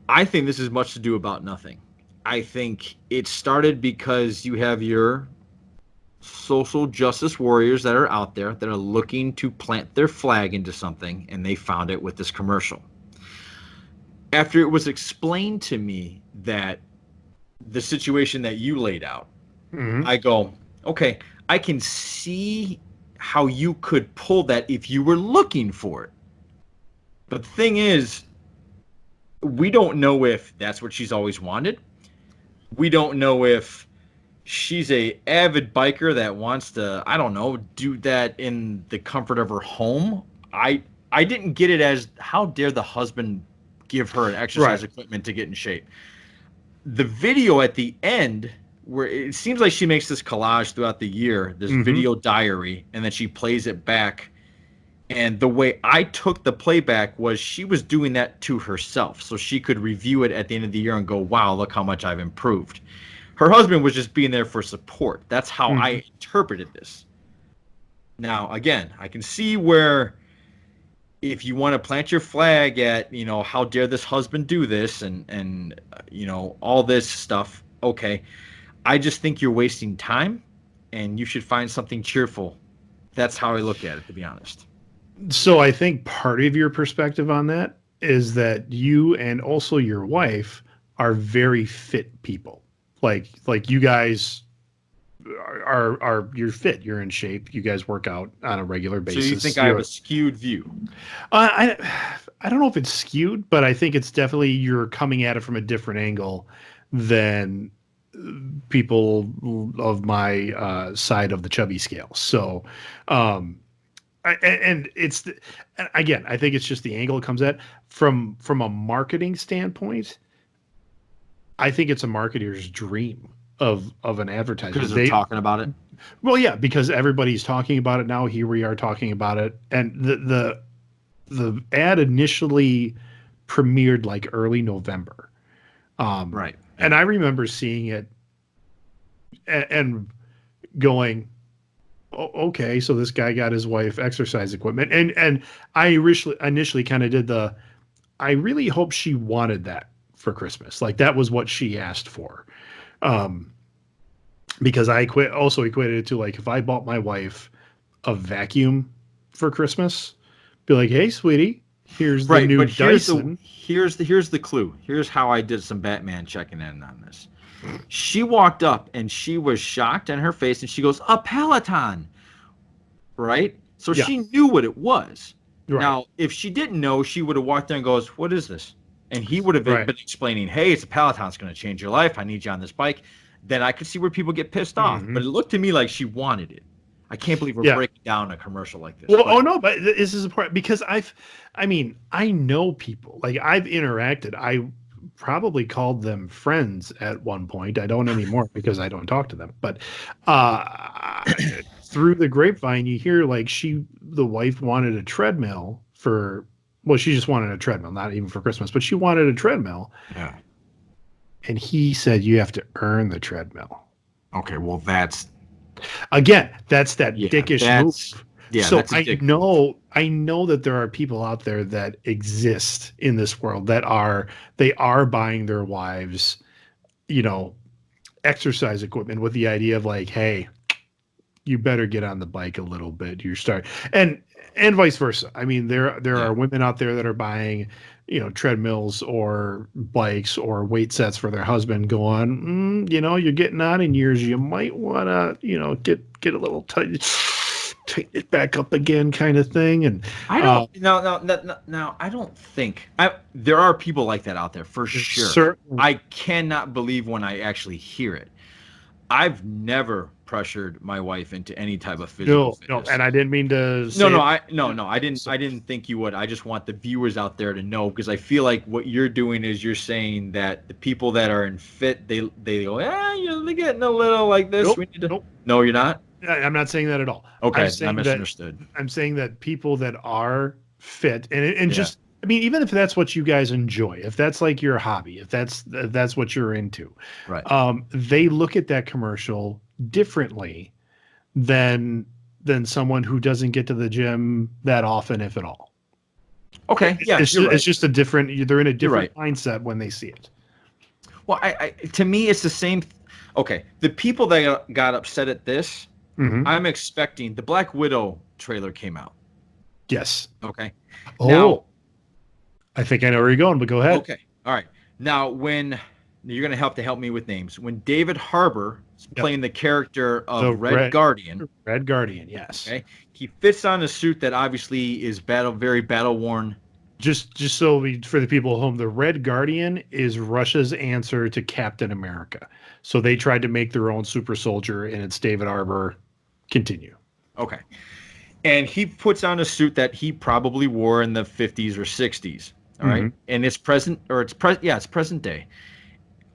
I think this is much to do about nothing. I think it started because you have your social justice warriors that are out there that are looking to plant their flag into something, and they found it with this commercial. After it was explained to me that the situation that you laid out, Mhm. I go, okay, I can see how you could pull that if you were looking for it. But the thing is, we don't know if that's what she's always wanted. We don't know if she's a avid biker that wants to, I don't know, do that in the comfort of her home. I didn't get it as, how dare the husband give her an exercise Right. equipment to get in shape. The video at the end, where it seems like she makes this collage throughout the year, this Mhm. video diary, and then she plays it back. And the way I took the playback was she was doing that to herself so she could review it at the end of the year and go, wow, look how much I've improved. Her husband was just being there for support. That's how Mhm. I interpreted this. Now, again, I can see where if you want to plant your flag at, how dare this husband do this and all this stuff, okay. I just think you're wasting time and you should find something cheerful. That's how I look at it, to be honest. So I think part of your perspective on that is that you and also your wife are very fit people. Like you guys are you're fit, you're in shape, you guys work out on a regular So you think basis. I have a skewed view? I don't know if it's skewed, but I think it's definitely you're coming at it from a different angle than people of my side of the chubby scale. So, and it's again, I think it's just the angle it comes at from a marketing standpoint. I think it's a marketer's dream of an advertiser. Because they're talking about it. Well, yeah, because everybody's talking about it now. Here we are talking about it, and the ad initially premiered like early November. Right. And I remember seeing it and going, okay, so this guy got his wife exercise equipment. And I initially kind of did I really hope she wanted that for Christmas. Like that was what she asked for. Because I also equated it to like if I bought my wife a vacuum for Christmas, be like, hey, sweetie, here's the Right, new but Dyson. here's the clue. Here's how I did some Batman checking in on this. She walked up and she was shocked in her face and she goes, "A Peloton." Right? So Yeah. she knew what it was. Right. Now, if she didn't know, she would have walked there and goes, "What is this?" And he would have Right. been explaining, "Hey, it's a Peloton. It's going to change your life. I need you on this bike." Then I could see where people get pissed off. Mhm. But it looked to me like she wanted it. I can't believe we're Yeah. breaking down a commercial like this. Well, But- oh no, but this is important because I know people, like I've interacted. I probably called them friends at one point. I don't anymore because I don't talk to them. But uh, through the grapevine, you hear like the wife wanted a treadmill well, she just wanted a treadmill, not even for Christmas, but she wanted a treadmill. Yeah. And he said, you have to earn the treadmill. Okay, well, that's Again, that's that yeah, dickish that's move. yeah. So That's a dick. I know that there are people out there that exist in this world that are buying their wives, exercise equipment with the idea of like, hey, you better get on the bike a little bit. You start and vice versa. I mean, there Yeah. are women out there that are buying, treadmills or bikes or weight sets for their husband. Going, you're getting on in years. You might want to, get a little tighten it back up again, kind of thing. And I don't no. I don't think there are people like that out there for sure. certainly, I cannot believe when I actually hear it. I've never pressured my wife into any type of physical no, fitness. and I didn't mean to. I didn't think you would. I just want the viewers out there to know, because I feel like what you're doing is you're saying that the people that are in fit, they go, you're getting a little like this. Nope, We need to. nope. No, you're not. I'm not saying that at all. Okay, I'm I saying misunderstood. I'm saying that people that are fit and Yeah. just, I mean, even if that's what you guys enjoy, if that's like your hobby, if that's what you're into, Right. they look at that commercial differently than someone who doesn't get to the gym that often, if at all. Okay. Yeah, you're right. It's just a different. They're in a different right. mindset when they see it. Well, to me, it's the same. Okay, the people that got upset at this, Mhm. I'm expecting the Black Widow trailer came out. Yes. Okay. Oh, Now, I think I know where you're going, but go ahead. okay. All right. Now, when you're going to help me with names, when David Harbour is playing the character of The Red Guardian, Red Guardian, yes. okay, he fits on a suit that obviously is very battle worn. Just for the people at home, the Red Guardian is Russia's answer to Captain America. So they tried to make their own super soldier, and it's David Harbour. Continue. Okay. And he puts on a suit that he probably wore in the 50s or 60s. All right. And it's present day.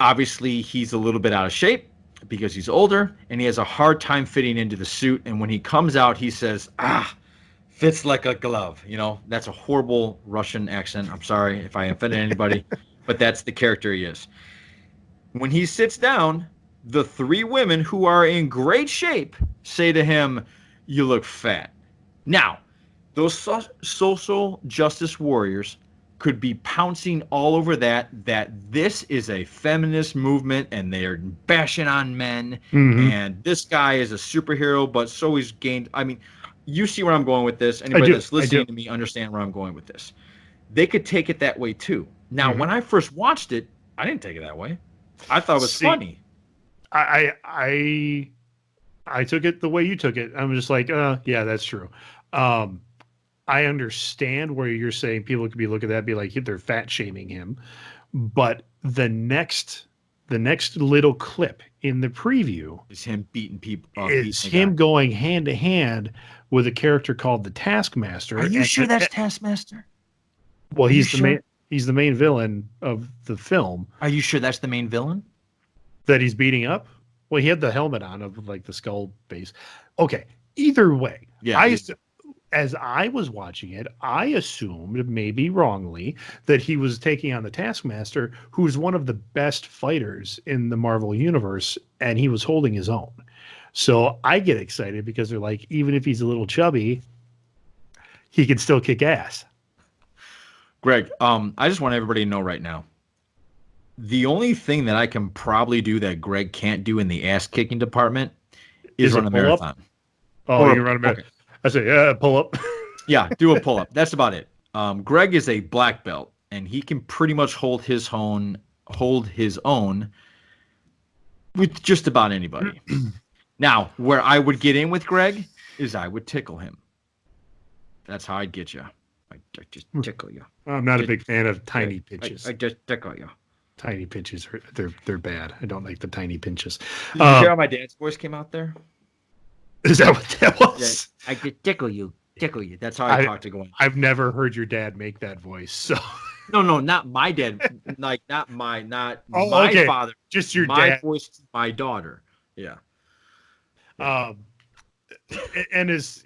Obviously, he's a little bit out of shape because he's older, and he has a hard time fitting into the suit. And when he comes out, he says, fits like a glove. That's a horrible Russian accent. I'm sorry if I offended anybody, but that's the character he is. When he sits down, the three women who are in great shape say to him, you look fat. Now, those social justice warriors could be pouncing all over that this is a feminist movement and they're bashing on men, and this guy is a superhero, but so he's gained. I mean, you see where I'm going with this. Anybody that's listening to me understand where I'm going with this. They could take it that way too. Now, when I first watched it, I didn't take it that way. I thought it was funny. I took it the way you took it. I'm just like, yeah, that's true. I understand where you're saying people could be looking at that, be like, they're fat shaming him. But the next little clip in the preview is him beating people. It's him going hand to hand with a character called the Taskmaster. Are you sure that's Taskmaster? Well, he's the main villain of the film. Are you sure that's the main villain that he's beating up? Well, he had the helmet on of like the skull base. Okay. Either way, yeah. As I was watching it, I assumed, maybe wrongly, that he was taking on the Taskmaster, who's one of the best fighters in the Marvel Universe, and he was holding his own. So I get excited because they're like, even if he's a little chubby, he can still kick ass. Greg, I just want everybody to know right now, the only thing that I can probably do that Greg can't do in the ass-kicking department is run a marathon. Oh, you can run a marathon. Okay. I say, yeah, pull up. Yeah, do a pull up. That's about it. Greg is a black belt, and he can pretty much hold his own with just about anybody. Now, where I would get in with Greg is I would tickle him. That's how I'd get you. I just tickle you. I'm not a big fan of tiny pitches. I just tickle you. Tiny pitches, they're bad. I don't like the tiny pinches. Did you hear how my dad's voice came out there? Is that what that was? Yeah, I could tickle you. That's how I talk to going. I've never heard your dad make that voice. So No, not my dad. Like not my Oh, okay. father. Just your My dad. voice to my daughter. Yeah. And as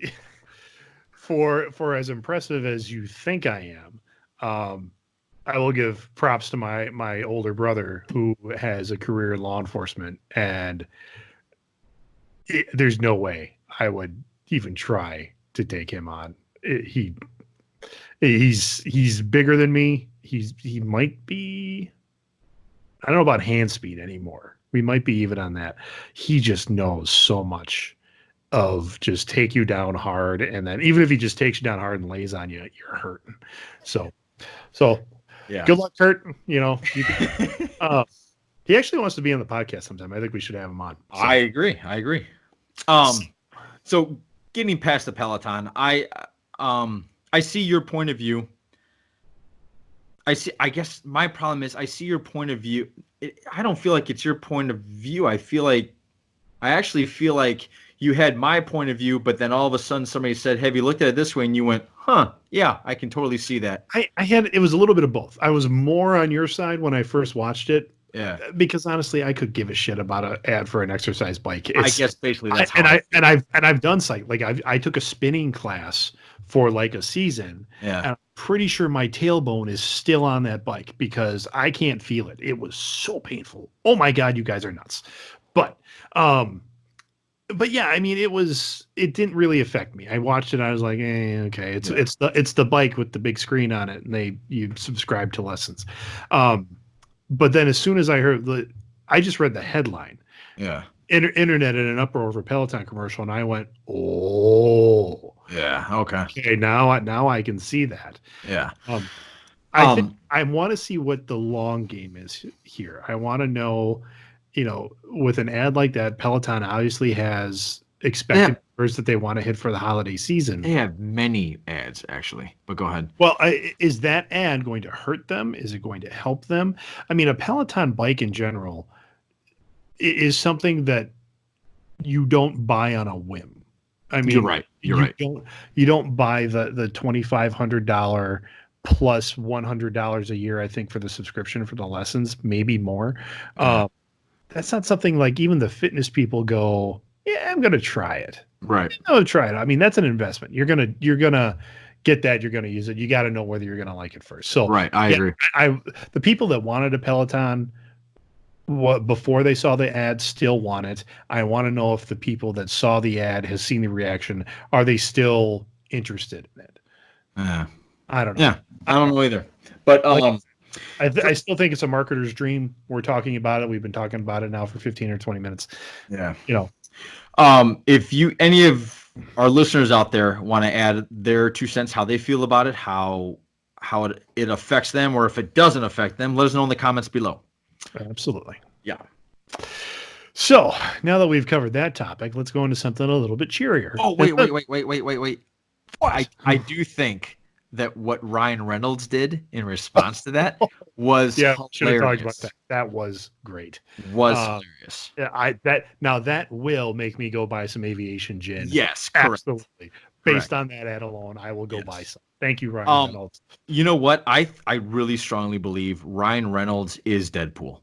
for as impressive as you think I am, I will give props to my older brother who has a career in law enforcement, and there's no way I would even try to take him on. He's bigger than me. He might be. I don't know about hand speed anymore. We might be even on that. He just knows so much of just take you down hard, and then even if he just takes you down hard and lays on you, you're hurting. So Yeah. good luck, Kurt. You know, he actually wants to be on the podcast sometime. I think we should have him on. So. I agree. So getting past the Peloton, I see your point of view. I guess my problem is I see your point of view. I don't feel like it's your point of view. I actually feel like you had my point of view, but then all of a sudden somebody said, have you looked at it this way? And you went, huh, yeah, I can totally see that. It was a little bit of both. I was more on your side when I first watched it. Yeah. Because honestly, I could give a shit about an ad for an exercise bike. I guess basically that's how I've done cycling. Like I took a spinning class for like a season. Yeah. And I'm pretty sure my tailbone is still on that bike because I can't feel it. It was so painful. Oh my God, you guys are nuts. But yeah, I mean, it didn't really affect me. I watched it. I was like, okay, it's the bike with the big screen on it, and you subscribe to lessons. But then as soon as I heard I just read the headline. Yeah. Internet in an uproar over Peloton commercial, and I went, oh. Yeah. Okay. Now I can see that. Yeah. I think I want to see what the long game is here. I want to know, with an ad like that, Peloton obviously has expected numbers that they want to hit for the holiday season. They have many ads actually, but go ahead. Well, is that ad going to hurt them? Is it going to help them? I mean, a Peloton bike in general is something that you don't buy on a whim. I mean, you're right. You don't buy the $2,500 plus $100 a year, I think, for the subscription for the lessons, maybe more. Yeah. That's not something like even the fitness people go, yeah, I'm going to try it. Right. I'm going to try it. I mean, that's an investment. You're going to get that. You're going to use it. You got to know whether you're going to like it first. So right. I agree. The people that wanted a Peloton before they saw the ad still want it. I want to know if the people that saw the ad has seen the reaction. Are they still interested in it? I don't know. Yeah. I don't know either. But I still think it's a marketer's dream. We're talking about it. We've been talking about it now for 15 or 20 minutes. Yeah. If any of our listeners out there want to add their 2 cents, how they feel about it, how it affects them, or if it doesn't affect them, let us know in the comments below. Absolutely. Yeah. So now that we've covered that topic, let's go into something a little bit cheerier. Oh, wait. What? I do think that what Ryan Reynolds did in response to that was hilarious. Should have talked about that. That was great. Hilarious. That will make me go buy some aviation gin. Yes, correct. Absolutely. Based on that ad alone, I will go buy some. Thank you, Ryan Reynolds. You know what? I really strongly believe Ryan Reynolds is Deadpool.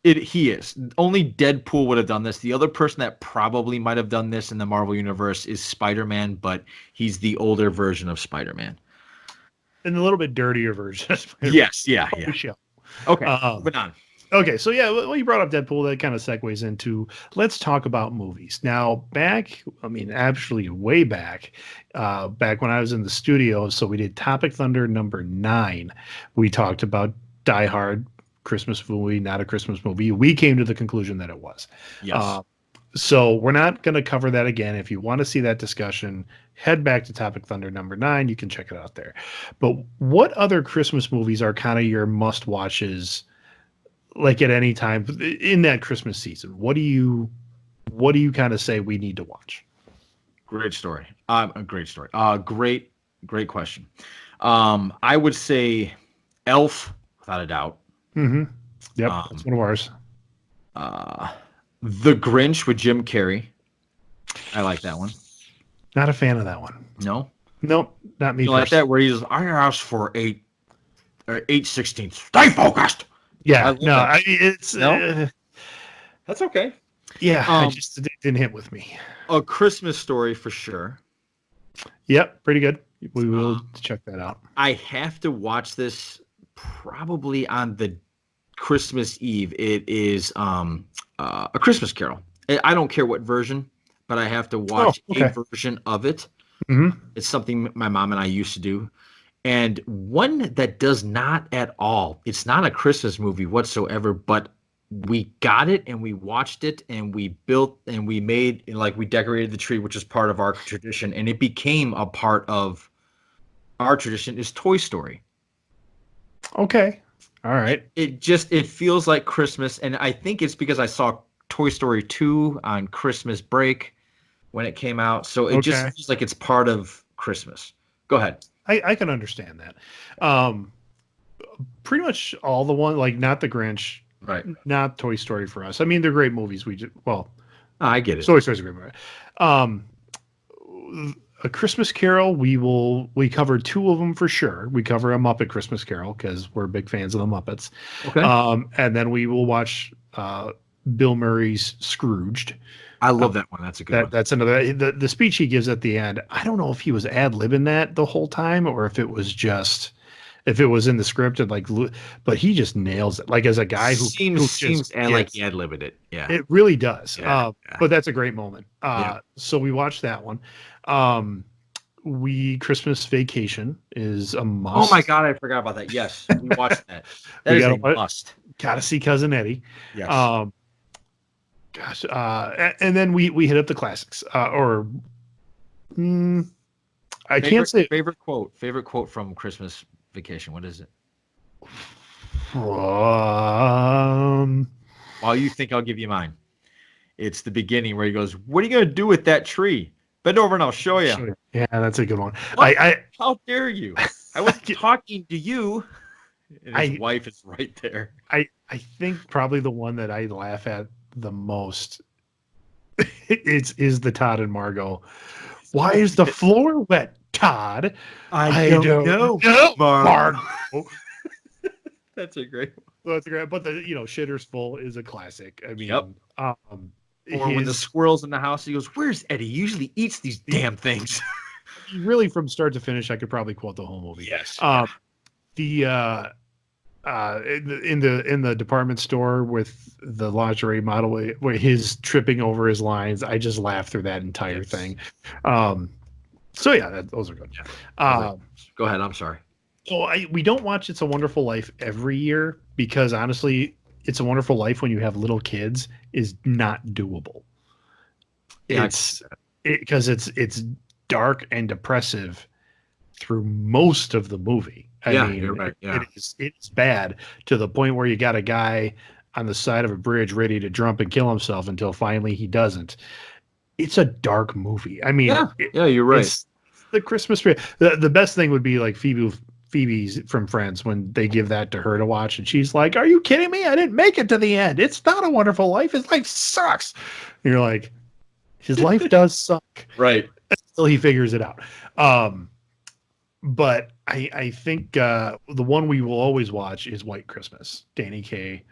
He is. Only Deadpool would have done this. The other person that probably might have done this in the Marvel Universe is Spider-Man, but he's the older version of Spider-Man. And a little bit dirtier version of Spider-Man. Yes, yeah. Okay, moving on. Okay, so well, you brought up Deadpool. That kind of segues into let's talk about movies. Now, actually way back when I was in the studio, so we did Topic Thunder number 9. We talked about Die Hard, Christmas movie, not a Christmas movie. We came to the conclusion that it was. Yes. So we're not going to cover that again. If you want to see that discussion, head back to Topic Thunder number 9. You can check it out there. But what other Christmas movies are kind of your must-watches, like at any time in that Christmas season? What do you kind of say we need to watch? Great story. A great story. Great question. I would say Elf, without a doubt. Mm-hmm. Yep, that's one of ours. The Grinch with Jim Carrey. I like that one. Not a fan of that one. No? Nope, not me. You like that where I asked for a or 8/16. Stay focused. I Yeah, love no, that. it's No? That's okay. yeah, I Um, just it didn't hit with me. A Christmas Story for sure. Yep, pretty good. We will Um, check that out. I have to watch this probably on the Christmas Eve. It is A Christmas Carol. I don't care what version, but I have to Oh, watch a okay. version of it. Hmm. It's something my mom and I used to do. And one that does not at all. It's not a Christmas movie whatsoever, but we got it and we watched it and we built and we made like we decorated the tree, which is part of our tradition, and it became a part of our tradition is Toy Story. Okay, all right. It feels like Christmas, and I think it's because I saw Toy Story 2 on Christmas break when it came out, so it just Okay, feels like it's part of Christmas. Go ahead. I can understand that. Pretty much all the one like not the Grinch, Right. not Toy Story for us. I mean, they're great toys. I get it. Toy Story's a great movie. Um, A Christmas Carol, we cover two of them for sure. We cover a Muppet Christmas Carol because we're big fans of the Muppets. Okay. And then we will watch Bill Murray's Scrooged. I love that one. That's a good one. That's another the speech he gives at the end. I don't know if he was ad-libbing that the whole time or if it was in the script and but he just nails it. Like as a guy who seems like he ad libbed it. Yeah. it really does. Yeah, But that's a great moment. Yeah. So we watched that one. Christmas Vacation is a must. Oh my God, I forgot about that. Yes, we watched that. That We is gotta a must. Gotta see Cousin Eddie. Yes. And then we hit up the classics. I can't say favorite quote from Christmas Vacation. What is it? um, While you think, I'll give you mine. It's the beginning where he goes, "What are you gonna do with that tree? Bend over and I'll show you." Yeah, that's a good one. What? How dare you? I wasn't talking to you. And his wife is right there. I think probably the one that I laugh at the most is the Todd and Margot. Why is the floor wet, Todd? I don't know, Margot. That's a great one. Well, that's great. But the Shitter's Full is a classic. I mean, Yep. Or when the squirrel's in the house, he goes, "Where's Eddie? He usually eats these damn things." Really, from start to finish, I could probably quote the whole movie. Yes. In the department store with the lingerie model where his tripping over his lines, I just laughed through that entire thing. So yeah, those are good. Yeah. Go ahead. I'm sorry. So we don't watch It's a Wonderful Life every year because honestly, It's a Wonderful Life when you have little kids is not doable. Yeah, Because it's dark and depressive through most of the movie. I mean, you're right. Yeah. it's bad to the point where you got a guy on the side of a bridge ready to jump and kill himself until finally he doesn't. It's a dark movie. I mean, yeah, you're right. It's the Christmas tree. The best thing would be like Phoebe's from Friends when they give that to her to watch, and she's like, "Are you kidding me? I didn't make it to the end. It's not a wonderful life. His life sucks." And you're like, his life does suck. Right. Until he figures it out. But I think the one we will always watch is White Christmas, Danny Kaye.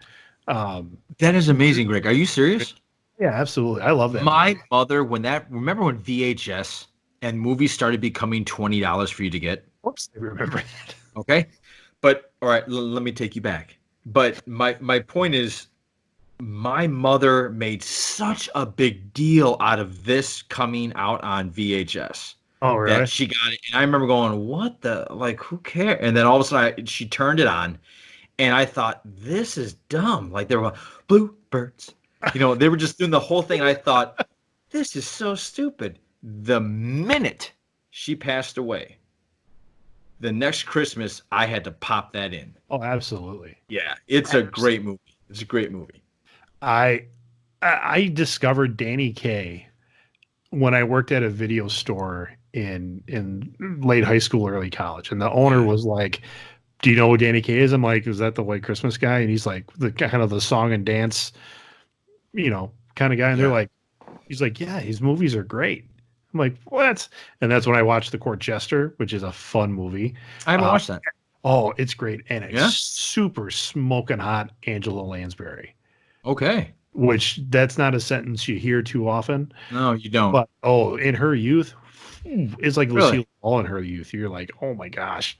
That is amazing, Greg. Are you serious? Yeah, absolutely. I love that. My mother, remember when VHS and movies started becoming $20 for you to get? Whoops, I remember that. Okay. But all right, let me take you back. But my point is, my mother made such a big deal out of this coming out on VHS. Oh, really? That she got it. And I remember going, what the, like, who cares? And then all of a sudden she turned it on and I thought, this is dumb. Like they were going, bluebirds. They were just doing the whole thing. And I thought, this is so stupid. The minute she passed away, the next Christmas, I had to pop that in. Oh, absolutely. Yeah, it's a great movie. It's a great movie. I discovered Danny Kaye when I worked at a video store in late high school, early college, and the owner was like, "Do you know who Danny Kaye is?" I'm like, "Is that the White Christmas guy?" And he's like, the kind of the song and dance, kind of guy. And they're like, he's like, "Yeah, his movies are great." I'm like, "What?" And that's when I watched The Court Jester, which is a fun movie. I haven't watched that. Oh, it's great, and it's Yeah? super smoking hot Angela Lansbury, Okay. which that's not a sentence you hear too often. No, you don't. But in her youth, it's like Really? Lucille Ball in her youth. You're like, oh my gosh,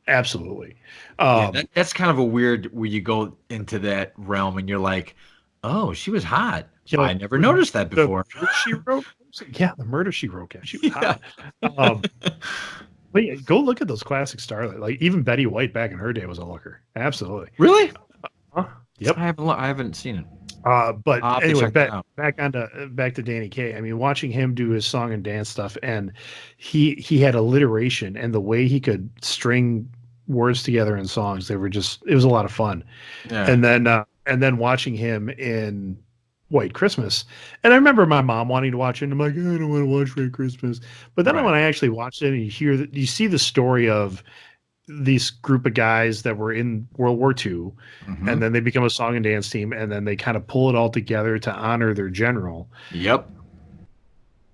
absolutely. Yeah, that's kind of a weird where you go into that realm and you're like, oh, she was hot. You're I like, never noticed that the before. murder she wrote. Yeah, the murder she wrote. Yeah, she was Yeah. hot. But yeah, go look at those classic starlight. Like even Betty White back in her day was a looker. Absolutely. Really? Huh? Yep. I haven't seen it. But I'll have to anyway, check that out. back to Danny Kaye. I mean, watching him do his song and dance stuff, and he had alliteration, and the way he could string words together in songs, it was a lot of fun. Yeah. And then watching him in White Christmas, and I remember my mom wanting to watch it, and I'm like, I don't want to watch White Christmas. But then Right. when I actually watched it, and you see the story of these group of guys that were in World War II, Mhm. and then they become a song and dance team, and then they kind of pull it all together to honor their general. Yep.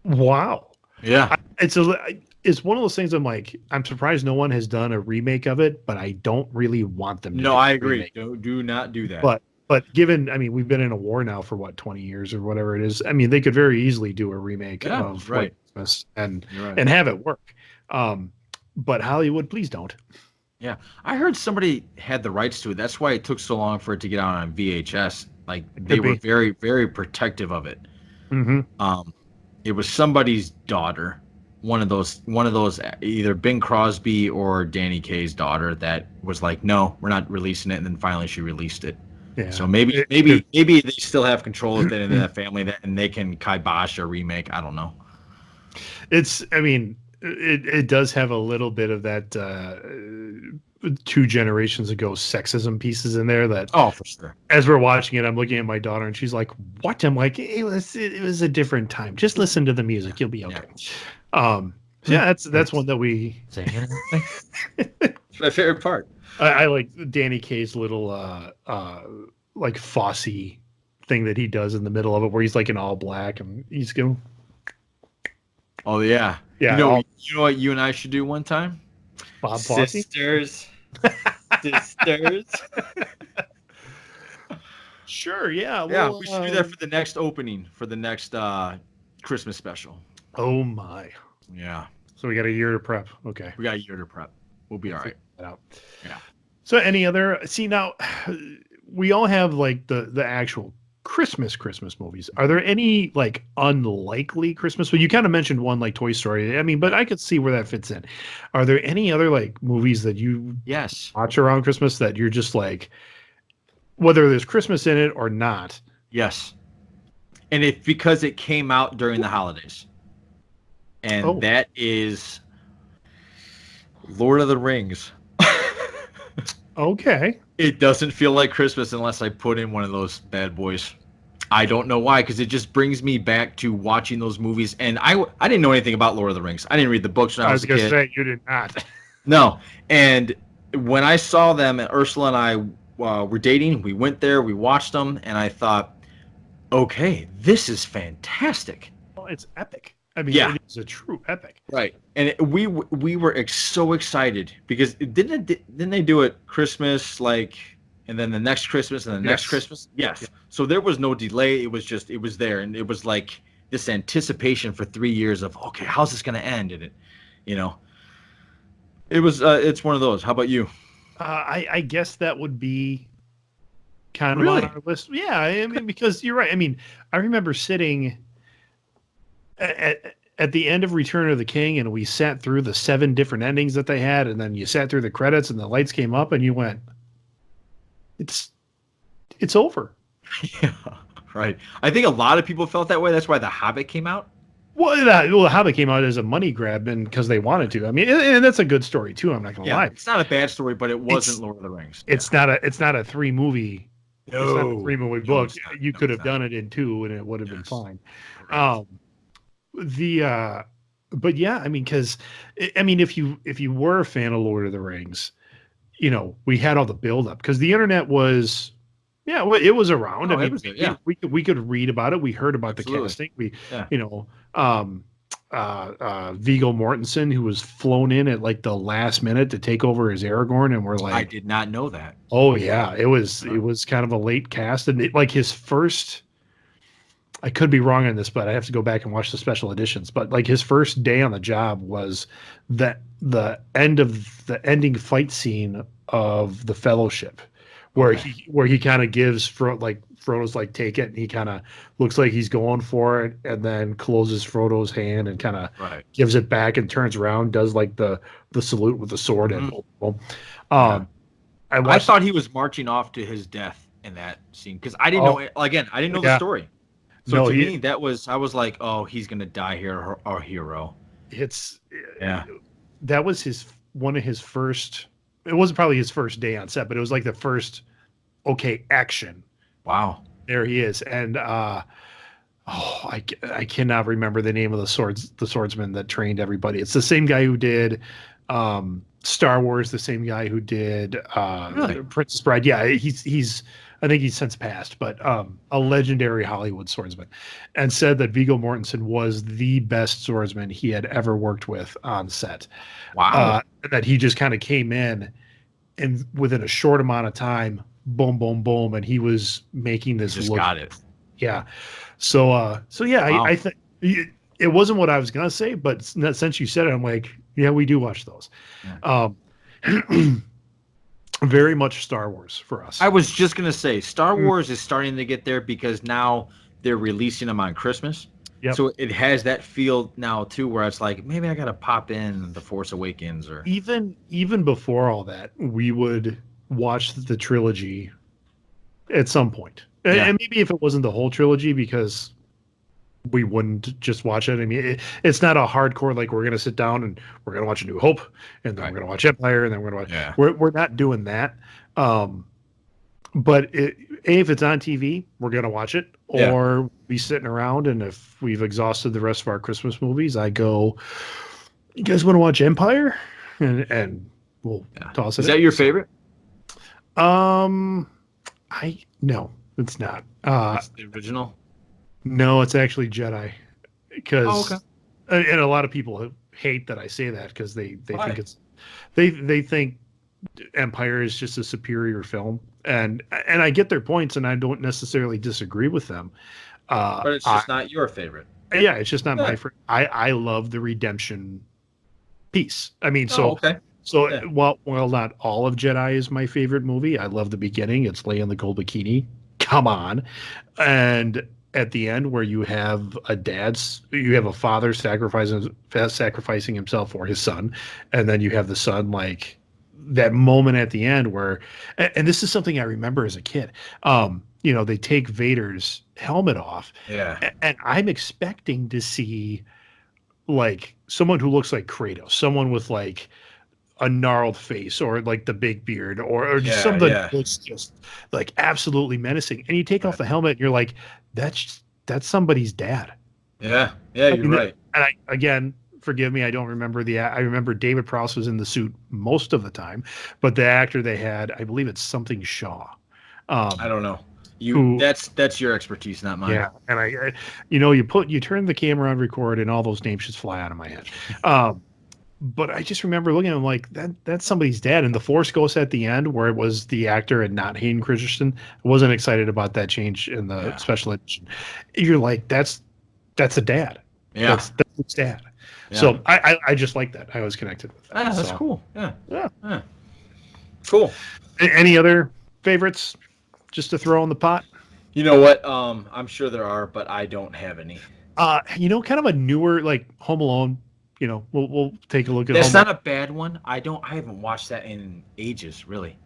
Wow. Yeah. It's one of those things I'm like, I'm surprised no one has done a remake of it, but I don't really want them to. No, do I a agree. remake. Do not do that. But given, I mean, we've been in a war now for what, 20 years or whatever it is. I mean, they could very easily do a remake of right. White Christmas and You're right. and have it work. But Hollywood, please don't. Yeah, I heard somebody had the rights to it. That's why it took so long for it to get out on VHS. Like they were very, very protective of it. Mm-hmm. It was somebody's daughter, one of those, either Bing Crosby or Danny Kaye's daughter that was like, no, we're not releasing it. And then finally she released it. Yeah. So maybe they still have control of it in that family and they can kibosh a remake. I don't know. I mean, it does have a little bit of that 2 generations ago sexism pieces in there that, oh, for sure. As we're watching it, I'm looking at my daughter and she's like, what? I'm like, it was a different time. Just listen to the music. You'll be okay. Yeah, that's one that we. It's my favorite part. I like Danny Kaye's little like Fosse thing that he does in the middle of it, where he's like in all black and he's going. Oh yeah, yeah. You know what you and I should do one time? Bob Fosse? Sisters. Sure. Yeah. Yeah, we should do that for the next opening for the next Christmas special. Oh my. Yeah. So we got a year to prep. Okay. We got a year to prep. We'll be all right. Out. Yeah. So any other now we all have like the actual Christmas movies. Are there any like unlikely Christmas? Well, you kind of mentioned one like Toy Story. I mean, but I could see where that fits in. Are there any other like movies that you watch around Christmas that you're just like, whether there's Christmas in it or not? Yes. And it's because it came out during the holidays. And that is Lord of the Rings. Okay. It doesn't feel like Christmas unless I put in one of those bad boys. I don't know why, because it just brings me back to watching those movies. And I didn't know anything about Lord of the Rings. I didn't read the books when I was a kid. I was going to say, you did not. No. And when I saw them, and Ursula and I were dating, we went there, we watched them, and I thought, okay, this is fantastic. Well, it's epic. I mean, yeah. It's a true epic. Right. And we were so excited because didn't they do it Christmas, like, and then the next Christmas and the next Christmas? Yes. Yeah. So there was no delay. It was there. And it was like this anticipation for 3 years of, okay, how's this going to end? And it's one of those. How about you? I guess that would be kind of on our list. Yeah. I mean, because you're right. I mean, I remember sitting at the end of Return of the King, and we sat through the 7 different endings that they had, and then you sat through the credits, and the lights came up, and you went, "It's over." Yeah, right. I think a lot of people felt that way. That's why The Hobbit came out. Well, The Hobbit came out as a money grab, and because they wanted to. I mean, and that's a good story too. I'm not gonna lie. It's not a bad story, but it wasn't Lord of the Rings. It's not a 3-movie. No. It's not a 3-movie book. You could have done it in 2, and it would have been fine. Right. But yeah, I mean, because if you were a fan of Lord of the Rings, we had all the build up because the internet was, it was around. Oh, we could read about it. We heard about the casting. Viggo Mortensen, who was flown in at like the last minute to take over as Aragorn, and we're I like, did not know that. oh yeah, it was kind of a late cast, and like his first. I could be wrong on this, but I have to go back and watch the special editions. But like his first day on the job was that the ending fight scene of the Fellowship, where Okay. he kind of gives Frodo's like take it, and he kind of looks like he's going for it, and then closes Frodo's hand and kind of Right. gives it back and turns around, does like the salute with the sword, and boom, boom. Yeah. I I watched. thought he was marching off to his death in that scene because I didn't Oh, know. Again, I didn't know the yeah. story. So No, to me, I was like, oh, he's gonna die here, our hero. it's Yeah. that was one of his first. It wasn't probably his first day on set, but it was like the first action. Wow. There he is, and I cannot remember the name of the swordsman that trained everybody. It's the same guy who did Star Wars, the same guy who did Really? Princess Bride. Yeah, he's I think he's since passed, but a legendary Hollywood swordsman, and said that Viggo Mortensen was the best swordsman he had ever worked with on set. Wow. That he just kind of came in, and within a short amount of time, boom, boom, boom, and he was making this Just look. got it. Yeah. So yeah, Wow. I think it wasn't what I was gonna say, but since you said it, I'm like, yeah, we do watch those. Yeah. Very much Star Wars for us. I was just gonna say Star Wars is starting to get there because now they're releasing them on Christmas. Yep. So it has that feel now too, where it's like maybe I gotta pop in The Force Awakens or Even before all that, we would watch the trilogy at some point. Yeah. And maybe if it wasn't the whole trilogy, because we wouldn't just watch it. I mean, it's not a hardcore like we're going to sit down and we're going to watch A New Hope, and then Right. we're going to watch Empire, and then we're going to watch. Yeah. We're not doing that. But if it's on TV, we're going to watch it, Yeah. or be sitting around. And if we've exhausted the rest of our Christmas movies, I go, "You guys want to watch Empire?" And we'll toss it. Is that your favorite? No, it's not. That's the original. No, it's actually Jedi, because Oh, okay. and a lot of people hate that I say that, because they Why? think they think Empire is just a superior film, and I get their points, and I don't necessarily disagree with them. But it's just not your favorite. Yeah, it's just not Yeah. my favorite. I love the redemption piece. I mean, Oh, okay. so Yeah. while not all of Jedi is my favorite movie, I love the beginning. It's Leia in the gold bikini. Come on. And at the end, where you have a father sacrificing himself for his son, and then you have the son, like that moment at the end where, and this is something I remember as a kid. They take Vader's helmet off, Yeah. and I'm expecting to see like someone who looks like Kratos, someone with like a gnarled face, or like the big beard, or just Yeah, something yeah. that looks just like absolutely menacing. And you take off the helmet and you're like, that's somebody's dad. Yeah. Yeah, you're right. And again, forgive me, I don't remember I remember David Prowse was in the suit most of the time, but the actor they had, I believe it's something Shaw. I don't know. Who- That's your expertise, not mine. Yeah, and you turn the camera on record, and all those names just fly out of my head. But I just remember looking at him like that's somebody's dad. And the Force Ghost at the end, where it was the actor and not Hayden Christensen, I wasn't excited about that change in the special edition. You're like, that's a dad. Yeah. That's his dad. Yeah. So I just like that. I was connected with that. Ah, that's So, cool. Yeah. Yeah. Yeah. Cool. Any other favorites just to throw in the pot? You know what? I'm sure there are, but I don't have any. Kind of a newer, like Home Alone. We'll take a look at That's Home not a bad one. I haven't watched that in ages, really.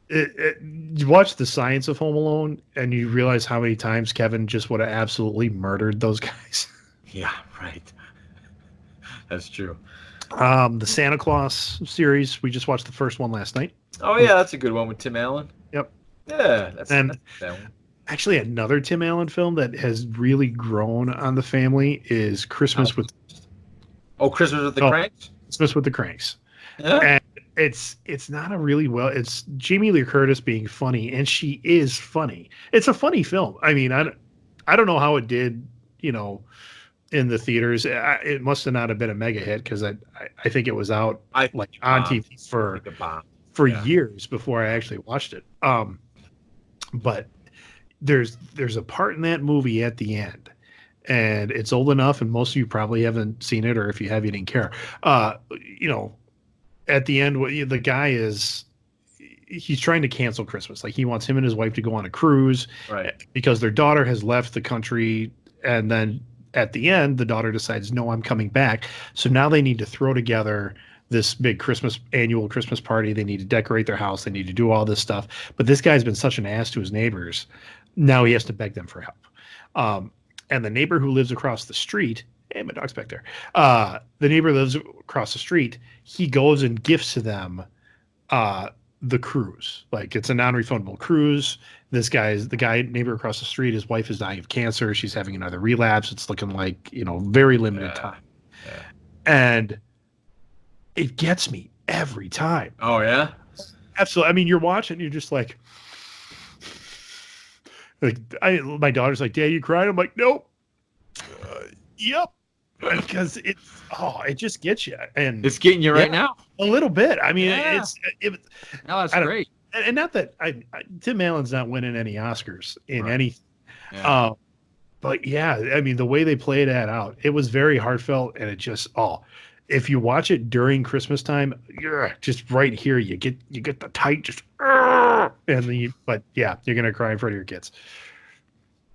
You watch the science of Home Alone, and you realize how many times Kevin just would have absolutely murdered those guys. Yeah, right. That's true. The Santa Claus series, we just watched the first one last night. Oh yeah, that's a good one with Tim Allen. Yep. Yeah, that's that one. Actually, another Tim Allen film that has really grown on the family is Christmas with Christmas with the Cranks. Christmas with the Cranks. Yeah. And it's not a really it's Jamie Lee Curtis being funny, and she is funny. It's a funny film. I mean, I don't know how it did, in the theaters. It must have not have been a mega hit because I think it was out I like on TV like a bomb. for Yeah. years before I actually watched it. But there's a part in that movie at the end, and it's old enough, and most of you probably haven't seen it, or if you have, you didn't care. You know, at the end, the guy is he's trying to cancel Christmas. Like he wants him and his wife to go on a cruise, Right. because their daughter has left the country, and then at the end, the daughter decides, no, I'm coming back. So now they need to throw together this big annual Christmas party. They need to decorate their house. They need to do all this stuff. But this guy's been such an ass to his neighbors. Now he has to beg them for help. And the neighbor who lives across the street, hey, my dog's back there. The neighbor lives across the street. He goes and gifts to them the cruise. Like it's a non-refundable cruise. The guy neighbor across the street, his wife is dying of cancer. She's having another relapse. It's looking like, very limited time. Yeah. And it gets me every time. Oh yeah. Absolutely. I mean, you're watching, you're just like my daughter's like, Dad, you cried? I'm like, nope. Yep. Because it just gets you. And It's getting you right now. a little bit. I mean, Yeah. No, that's great. And not that Tim Allen's not winning any Oscars in Right. anything. Yeah. But yeah, I mean, the way they played that out, it was very heartfelt, and it just if you watch it during Christmas time, you're just right here, you get the tight just but yeah, you're gonna cry in front of your kids.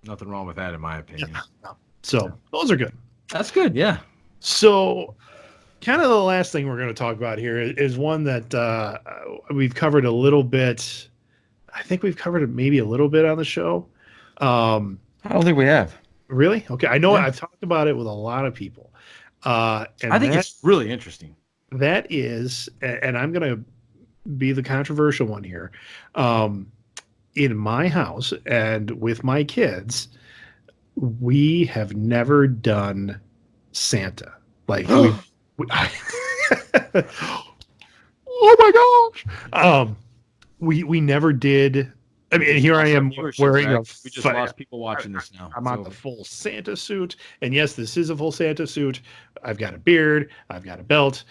Nothing wrong with that, in my opinion. No. So those are good. That's good. Yeah. So kind of the last thing we're going to talk about here is one that we've covered a little bit. I think we've covered it maybe a little bit on the show. I don't think we have. Really? Okay. I know Yeah. I've talked about it with a lot of people. And I think it's really interesting. that is, and I'm going to be the controversial one here. In my house and with my kids, we have never done Santa. Like, oh my gosh. We never did. I mean, here I am wearing we just lost people watching this now. I'm on the full Santa suit. And yes, this is a full Santa suit. I've got a beard. I've got a belt,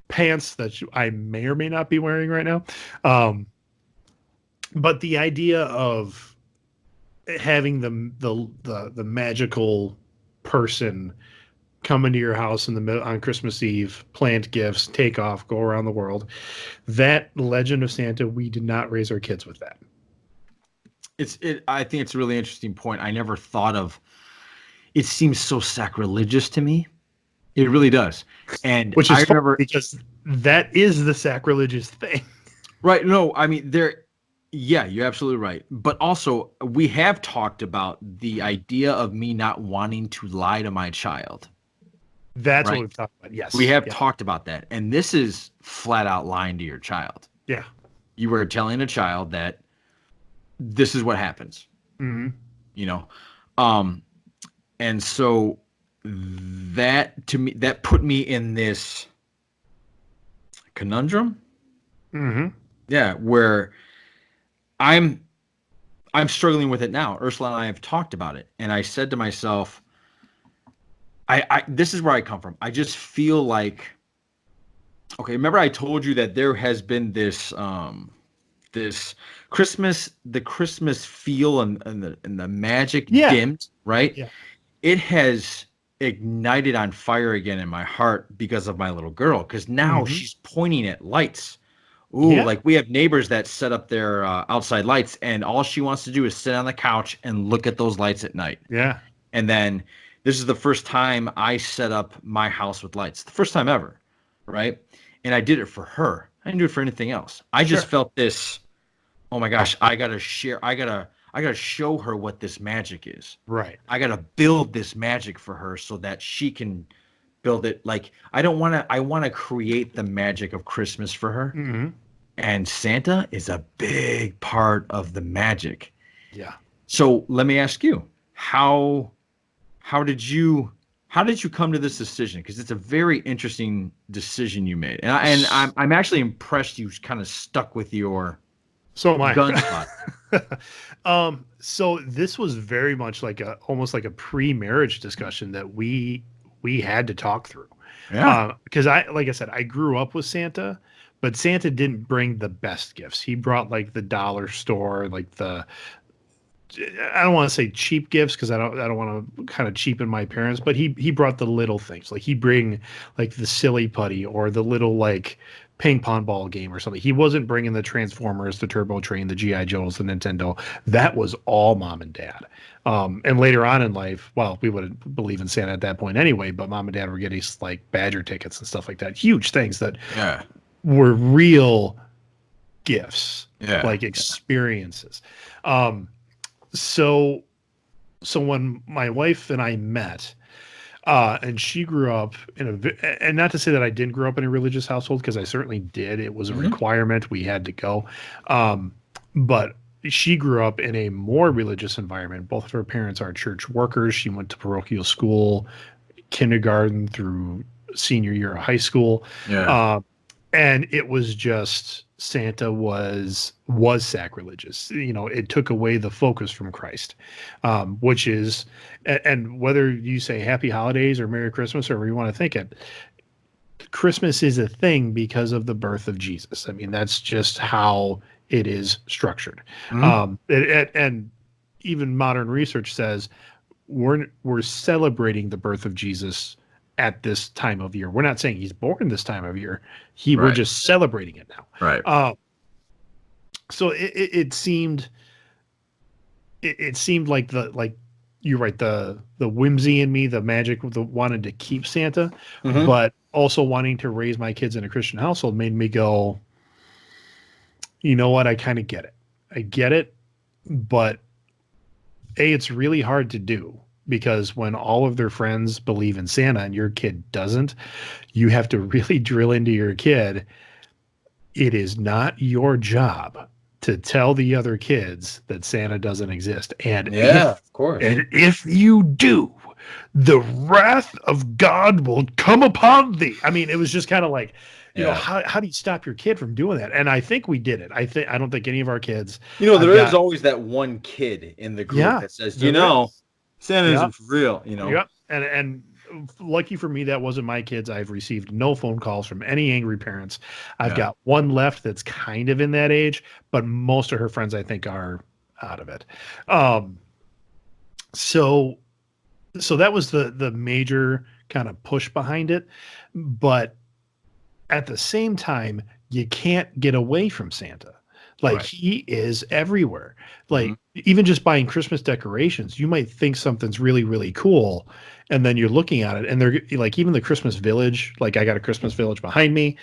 pants that I may or may not be wearing right now. But the idea of having the magical person come into your house in the middle on Christmas Eve, plant gifts, take off, go around the world, that legend of Santa, we did not raise our kids with that. I think it's a really interesting point. I never thought of. It seems so sacrilegious to me. It really does. And which is I remember because that is the sacrilegious thing. Right. No, I mean yeah, you're absolutely right. But also we have talked about the idea of me not wanting to lie to my child. That's right? what we've talked about. Yes. We have talked about that. And this is flat out lying to your child. Yeah. You were telling a child that this is what happens. Mm-hmm. And so that to me, that put me in this conundrum. Mm-hmm. Yeah, where I'm struggling with it now. Ursula and I have talked about it, and I said to myself, I this is where I come from. I just feel like, okay, remember I told you that there has been this this the Christmas feel and the magic dimmed, right? Yeah. It has ignited on fire again in my heart because of my little girl, because now she's pointing at lights. Ooh, like we have neighbors that set up their outside lights, and all she wants to do is sit on the couch and look at those lights at night. Yeah. And then this is the first time I set up my house with lights. The first time ever, right? And I did it for her. I didn't do it for anything else. I just felt this, oh my gosh, I gotta show her what this magic is. Right. I gotta build this magic for her so that she can build it. Like I want to create the magic of Christmas for her. Mm-hmm. And Santa is a big part of the magic. Yeah. So let me ask you, how did you come to this decision? Because it's a very interesting decision you made, and I'm actually impressed you kind of stuck with your so am I. gun spot. So this was very much like almost like a pre-marriage discussion that we had to talk through. Yeah. Because like I said, I grew up with Santa, but Santa didn't bring the best gifts. He brought like the dollar store, like I don't want to say cheap gifts because I don't want to kind of cheapen my parents, but he brought the little things. Like he'd bring like the silly putty or the little like ping pong ball game or something. He wasn't bringing the Transformers, the Turbo Train, the GI Joes, the Nintendo. That was all mom and dad. And later on in life, well, we wouldn't believe in Santa at that point anyway, but mom and dad were getting like Badger tickets and stuff like that. Huge things that Yeah. were real gifts, Yeah. like experiences. So when my wife and I met, and she grew up and not to say that I didn't grow up in a religious household, because I certainly did. It was a requirement. We had to go. But she grew up in a more religious environment. Both of her parents are church workers. She went to parochial school, kindergarten through senior year of high school. Yeah. And it was just Santa was sacrilegious. It took away the focus from Christ, which is, and whether you say Happy Holidays or Merry Christmas or whatever you want to think it, Christmas is a thing because of the birth of Jesus. I mean, that's just how it is structured. And even modern research says we're celebrating the birth of Jesus at this time of year. We're not saying he's born this time of year. We're just celebrating it now. Right. So it seemed like you're right, the whimsy in me, the magic, the wanted to keep Santa, but also wanting to raise my kids in a Christian household made me go, you know what? I kind of get it. I get it, but it's really hard to do. Because when all of their friends believe in Santa and your kid doesn't, you have to really drill into your kid. It is not your job to tell the other kids that Santa doesn't exist. And of course. And if you do, the wrath of God will come upon thee. I mean, it was just kind of like, how do you stop your kid from doing that? And I think we did it. I don't think any of our kids. There is always that one kid in the group that says, Santa isn't real, Yep. And lucky for me, that wasn't my kids. I've received no phone calls from any angry parents. I've got one left that's kind of in that age, but most of her friends, I think, are out of it. So that was the major kind of push behind it. But at the same time, you can't get away from Santa. Like he is everywhere. Like even just buying Christmas decorations, you might think something's really, really cool. And then you're looking at it and they're like, even the Christmas village, like I got a Christmas village behind me.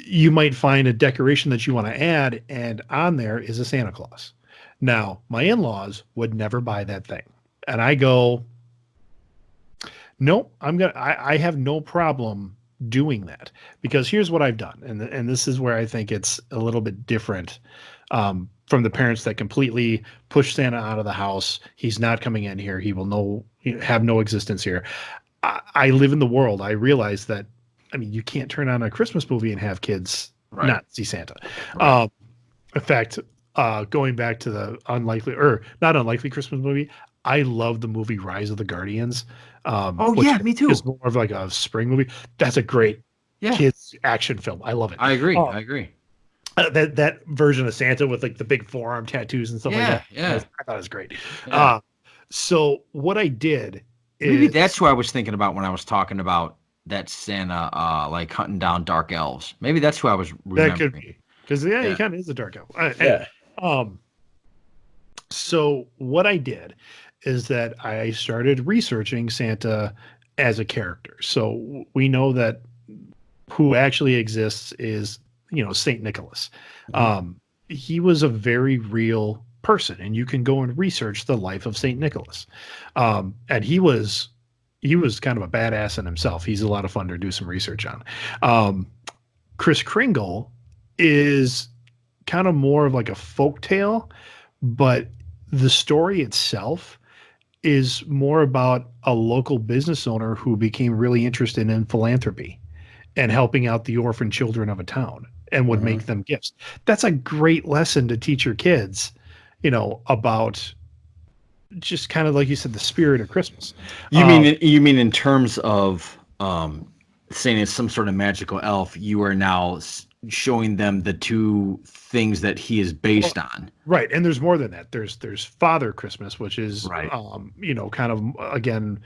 You might find a decoration that you want to add and on there is a Santa Claus. Now my in-laws would never buy that thing. And I go, nope, I have no problem doing that, because here's what I've done. And this is where I think it's a little bit different from the parents that completely push Santa out of the house. He's not coming in here. He will have no existence here. I live in the world. I realize that, I mean, you can't turn on a Christmas movie and have kids not see Santa. In fact, going back to the not unlikely Christmas movie, I love the movie Rise of the Guardians. Me too. It's more of like a spring movie. That's a great kids action film. I love it. I agree. I agree. That version of Santa with like the big forearm tattoos and stuff like that. Yeah. I thought it was great. Yeah. So what I did is maybe that's what I was thinking about when I was talking about that Santa like hunting down dark elves. Maybe that's who I was remembering. That could be. Because he kind of is a dark elf. So what I did is that I started researching Santa as a character. So we know that who actually exists is, Saint Nicholas. He was a very real person, and you can go and research the life of Saint Nicholas. And he was kind of a badass in himself. He's a lot of fun to do some research on. Kris Kringle is kind of more of like a folktale, but the story itself is more about a local business owner who became really interested in philanthropy and helping out the orphan children of a town. and would make them gifts. That's a great lesson to teach your kids, about just kind of like you said, the spirit of Christmas. You mean in terms of saying it's some sort of magical elf? You are now showing them the two things that he is based on. Right. And there's more than that. There's Father Christmas, which is, Right. kind of, again,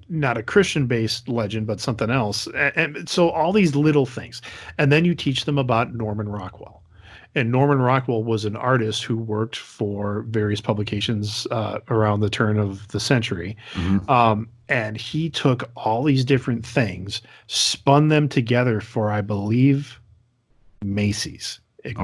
not a Christian based legend, but something else. And so all these little things. And then you teach them about Norman Rockwell. And Norman Rockwell was an artist who worked for various publications around the turn of the century. And he took all these different things, spun them together for, I believe, Macy's. It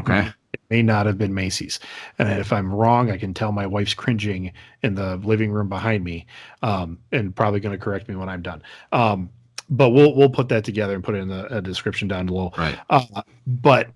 may not have been Macy's. And if I'm wrong, I can tell my wife's cringing in the living room behind me, and probably going to correct me when I'm done. But we'll put that together and put it in the description down below. Right. But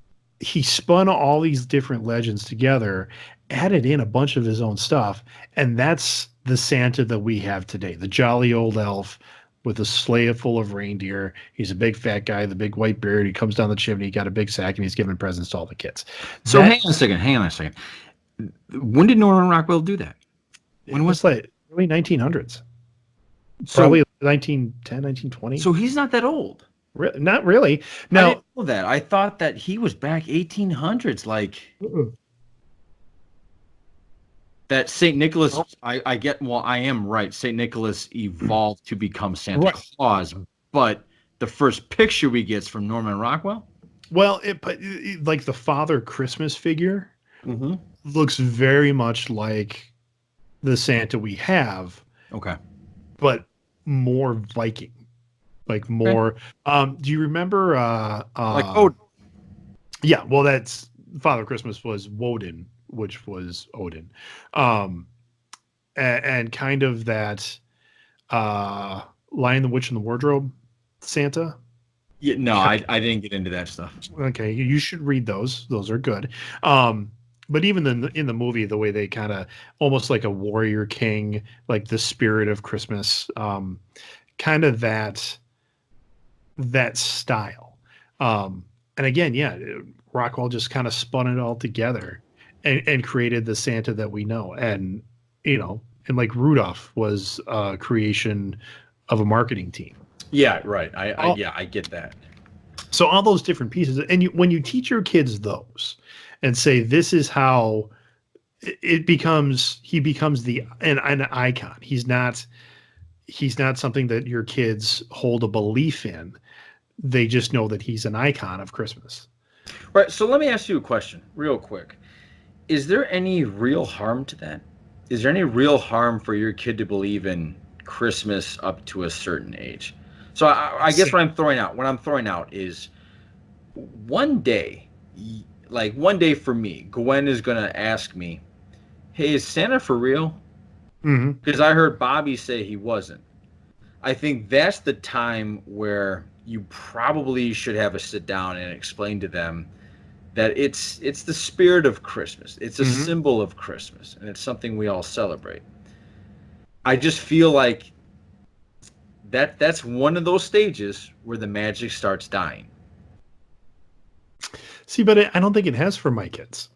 he spun all these different legends together, added in a bunch of his own stuff, and that's the Santa that we have today. The jolly old elf with a sleigh full of reindeer. He's a big fat guy, the big white beard. He comes down the chimney, got a big sack, and he's giving presents to all the kids. So hang on a second. When did Norman Rockwell do that? When was that? Early 1900s. Probably 1910, 1920. So he's not that old. Not really. Now, I didn't know that. I thought that he was back 1800s, like that St. Nicholas. I get. Well, I am right. St. Nicholas evolved to become Santa Claus, but the first picture we get is from Norman Rockwell. Well, like the Father Christmas figure looks very much like the Santa we have. Okay, but more Viking. Like more. Do you remember? Like Odin. Yeah. Well, that's Father Christmas was Woden, which was Odin, and kind of that Lion, the Witch, and the Wardrobe Santa. Yeah. No, I didn't get into that stuff. Okay, you should read those. Those are good. But even in the movie, the way they kind of almost like a warrior king, like the spirit of Christmas, kind of that style. And again, Rockwell just kind of spun it all together and created the Santa that we know. And, and like Rudolph was a creation of a marketing team. Yeah, right. I get that. So all those different pieces. And when you teach your kids those and say, this is how he becomes an icon. He's not something that your kids hold a belief in. They just know that he's an icon of Christmas. Right. So let me ask you a question real quick. Is there any real harm to that? Is there any real harm for your kid to believe in Christmas up to a certain age? So I guess what I'm throwing out is one day for me, Gwen is going to ask me, hey, is Santa for real? Because I heard Bobby say he wasn't. I think that's the time where you probably should have a sit down and explain to them that it's the spirit of Christmas. It's a symbol of Christmas, and it's something we all celebrate. I just feel like that's one of those stages where the magic starts dying. See, but I don't think it has for my kids.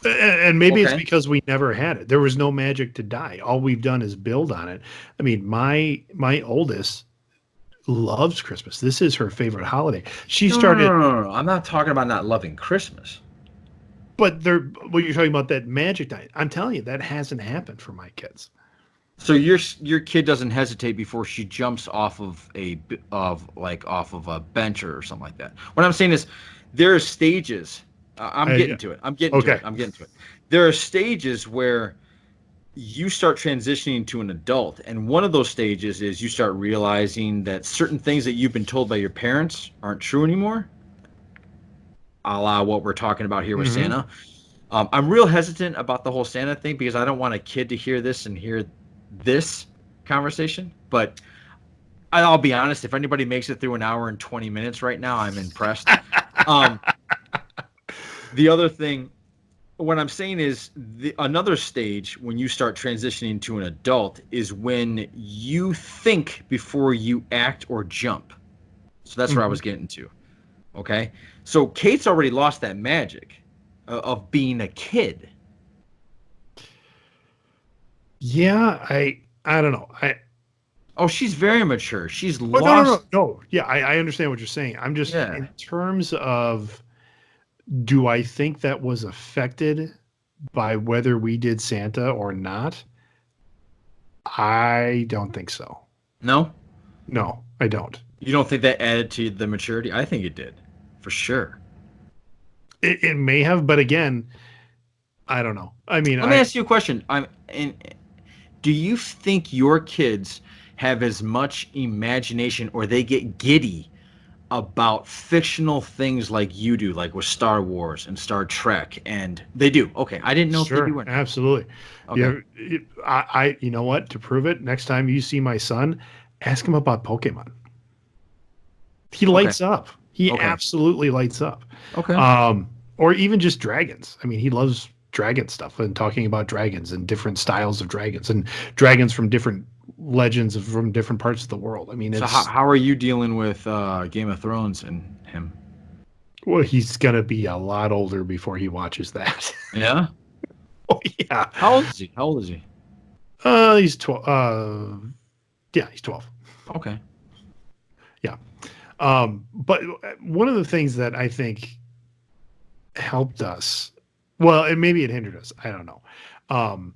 And maybe it's because we never had it. There was no magic to die. All we've done is build on it. I mean, my oldest loves Christmas. This is her favorite holiday. She started. No. I'm not talking about not loving Christmas. But when you're talking about that magic night, I'm telling you, that hasn't happened for my kids. So your kid doesn't hesitate before she jumps off of a bench or something like that. What I'm saying is, there are stages. I'm getting to it. There are stages where you start transitioning to an adult, and one of those stages is you start realizing that certain things that you've been told by your parents aren't true anymore, a la what we're talking about here with Santa. I'm real hesitant about the whole Santa thing because I don't want a kid to hear this and hear this conversation, but I'll be honest, if anybody makes it through an hour and 20 minutes right now, I'm impressed. The other thing, what I'm saying is another stage when you start transitioning to an adult is when you think before you act or jump. So that's where I was getting to. Okay, so Kate's already lost that magic of being a kid. Yeah, I don't know. Oh, she's very mature. She's Oh, no, no, no, lost. no. Yeah, I understand what you're saying. I'm just Yeah. in terms of, do I think that was affected by whether we did Santa or not? I don't think so. No, No, I don't. you don't think that added to the maturity? I think it did, for sure. It may have, but again, I don't know. I mean, Let me ask you a question. Do you think your kids have as much imagination, or they get giddy about fictional things like you do, like with Star Wars and Star Trek? And they do. Okay, I didn't know if they do sure, or not. absolutely. Okay, Yeah, you know what? To prove it, next time you see my son, ask him about Pokemon. He okay, lights up. He okay, absolutely lights up. okay. Or even just dragons. I mean, he loves dragon stuff and talking about dragons and different styles of dragons and dragons from different legends from different parts of the world. I mean, So how it's, how are you dealing with Game of Thrones and him? well, he's gonna be a lot older before he watches that. Yeah. Oh yeah. How old is he? How old is he? He's 12. Yeah, he's 12. Okay. Yeah. But one of the things that I think helped us, well, and maybe it hindered us, I don't know. Um,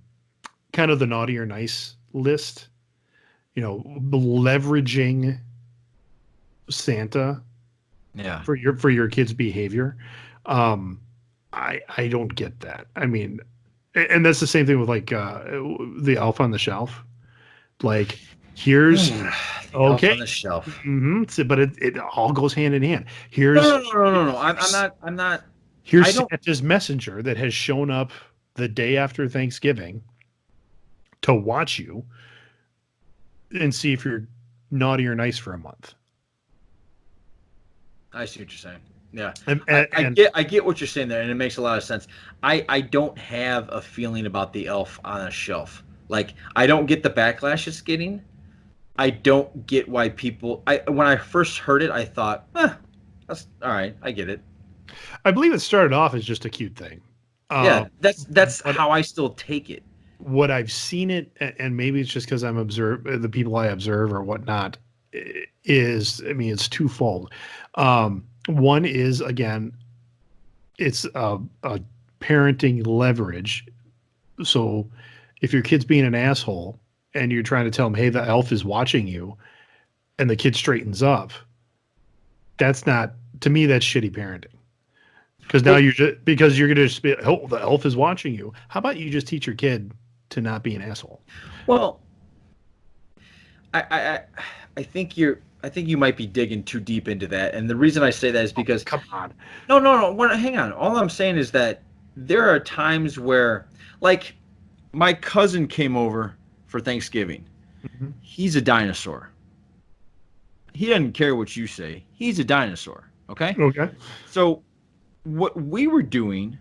Kind of the naughty or nice list, leveraging Santa Yeah. for your kids' behavior. Um, I don't get that. I mean, and that's the same thing with like the Elf on the Shelf. Like, here's The Elf okay. on the Shelf. But it all goes hand in hand. No, no, no, no, no, no. I'm not. I'm not. I Here's don't. Santa's messenger that has shown up the day after Thanksgiving to watch you and see if you're naughty or nice for a month. I see what you're saying. Yeah, And, I, and, I and get I get what you're saying there, and it makes a lot of sense. I don't have a feeling about the Elf on a Shelf. Like I don't get the backlash it's getting. I don't get why people. I when I first heard it, I thought, that's all right. I get it. I believe it started off as just a cute thing. Yeah, that's But how I still take it. what I've seen it, and maybe it's just because I'm the people I observe or whatnot, is, I mean, it's twofold. One is, again, it's a parenting leverage. So if your kid's being an asshole and you're trying to tell them, hey, the elf is watching you, and the kid straightens up, that's not, to me, that's shitty parenting. Because now Well, because you're going to just be, oh, the elf is watching you. How about you just teach your kid to not be an asshole? well, I, I, I I think you might be digging too deep into that, and the reason I say that is because Come on. no, no, no. Hang on. All I'm saying is that there are times where, like, my cousin came over for Thanksgiving. Mhm. He's a dinosaur. He doesn't care what you say. He's a dinosaur. Okay. Okay. So what we were doing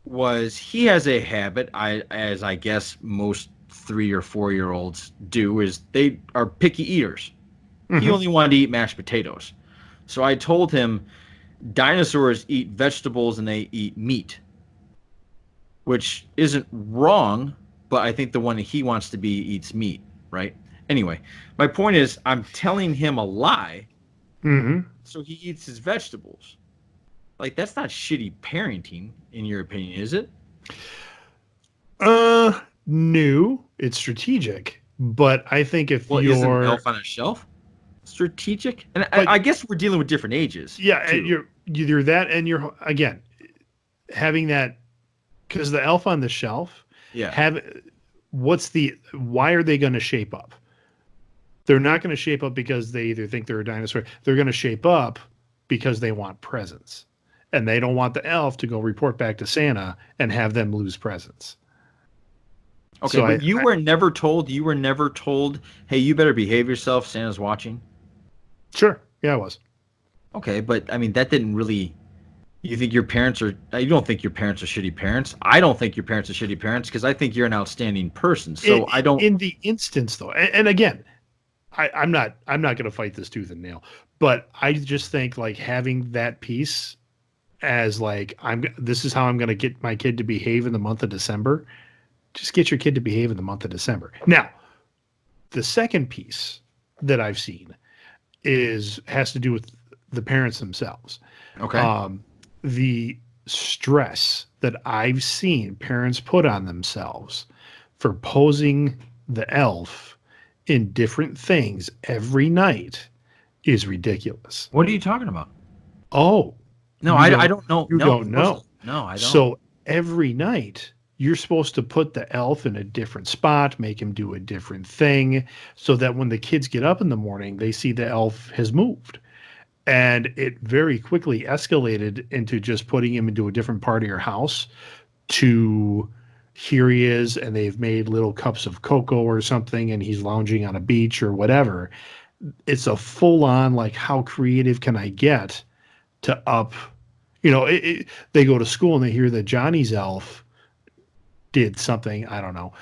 was he has a habit, as I guess most 3 or 4 year olds do, is they are picky eaters. He Mhm. only wanted to eat mashed potatoes. So I told him dinosaurs eat vegetables and they eat meat, which isn't wrong, but I think the one that he wants to be eats meat, right? Anyway, my point is I'm telling him a lie Mhm. so he eats his vegetables. Like that's not shitty parenting in your opinion, is it? New. It's strategic, but I think if Well, isn't you're, Elf on a Shelf strategic? And but I guess we're dealing with different ages yeah, and too. you're that, and you're again having that, because the elf on the shelf Yeah. have, why are they going to shape up? They're not going to shape up because they either think they're a dinosaur. They're going to shape up because they want presents, and they don't want the elf to go report back to Santa and have them lose presents. Okay, So but you were never told, hey, you better behave yourself, Santa's watching. sure, yeah, I was. Okay, but I mean that didn't really you think your parents are you don't think your parents are shitty parents. I don't think your parents are shitty parents because I think you're an outstanding person. So I don't In the instance though, and again, I'm not going to fight this tooth and nail, But I just think like having that piece as like this is how I'm going to get my kid to behave in the month of December. Just get your kid to behave in the month of December. Now, the second piece that I've seen has to do with the parents themselves. Okay. The stress that I've seen parents put on themselves for posing the elf in different things every night is ridiculous. What are you talking about? Oh, No, you I don't know. You No, don't know. no, I don't. So every night you're supposed to put the elf in a different spot, make him do a different thing, so that when the kids get up in the morning, they see the elf has moved. And it very quickly escalated into just putting him into a different part of your house to here he is, and they've made little cups of cocoa or something, and he's lounging on a beach or whatever. It's a full on, like, how creative can I get to up, they go to school and they hear that Johnny's elf did something. I don't know.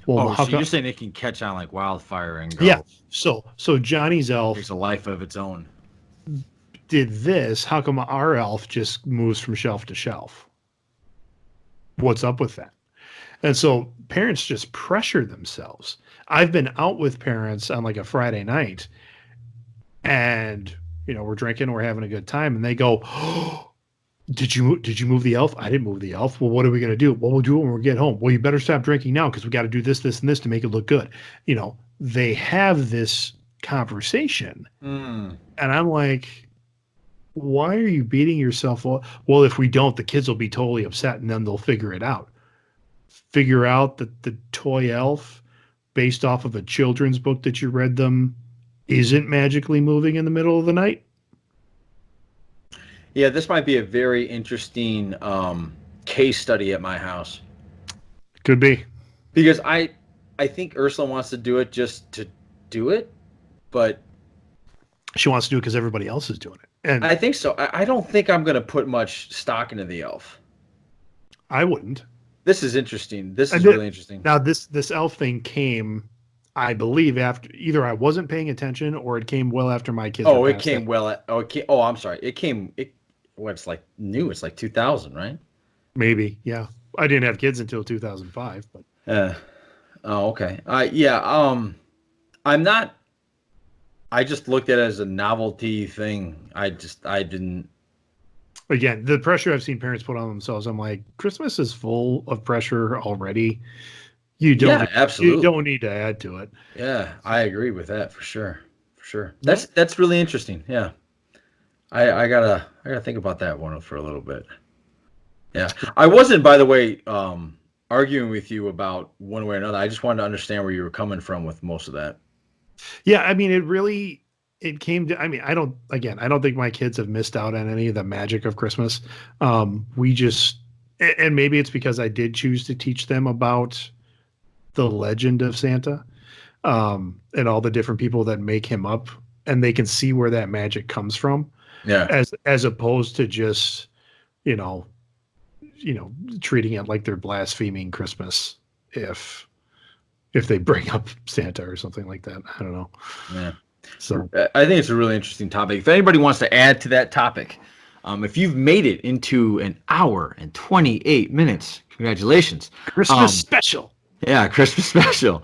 Well, Oh, how so come? you're saying it can catch on like wildfire and go Yeah. So Johnny's elf takes a life of its own. did this. How come our elf just moves from shelf to shelf? What's up with that? And so parents just pressure themselves. I've been out with parents on like a Friday night, and we're drinking, we're having a good time, and they go, "Oh, did you move the elf? I didn't move the elf. Well, what are we gonna do? Well, we'll do it when we get home. Well, you better stop drinking now because we got to do this, this, and this to make it look good." They have this conversation, and I'm like, why are you beating yourself up? Well, if we don't, the kids will be totally upset, and then they'll figure it out. Figure out that the toy elf, based off of a children's book that you read them, isn't magically moving in the middle of the night. Yeah, this might be a very interesting case study at my house Could be. because I think Ursula wants to do it just to do it, but She wants to do it because everybody else is doing it. And I think so. I don't think I'm going to put much stock into the elf. I wouldn't. This is interesting. This is And then- really interesting. Now, this elf thing came, I believe, after either I wasn't paying attention or it came well after my kids. Oh, were it past came that. well. Oh, I'm sorry. It's like new. It's like 2000, right? Maybe, yeah. I didn't have kids until 2005, but Oh, okay. Yeah. I'm not. I just looked at it as a novelty thing. I didn't. again, the pressure I've seen parents put on themselves, I'm like, Christmas is full of pressure already. You Yeah, absolutely. You don't need to add to it. Yeah, I agree with that for sure. For sure. That's really interesting. Yeah. I gotta think about that one for a little bit. Yeah. I wasn't, by the way, arguing with you about one way or another. I just wanted to understand where you were coming from with most of that. Yeah, I mean, it came to, I mean, I don't think my kids have missed out on any of the magic of Christmas. We just, and maybe it's because I did choose to teach them about the legend of Santa, and all the different people that make him up, and they can see where that magic comes from, Yeah. as opposed to just, you know, treating it like they're blaspheming Christmas if they bring up Santa or something like that. I don't know. Yeah. So I think it's a really interesting topic. If anybody wants to add to that topic, if you've made it into an hour and 28 minutes, congratulations. Christmas special. Yeah, Christmas special.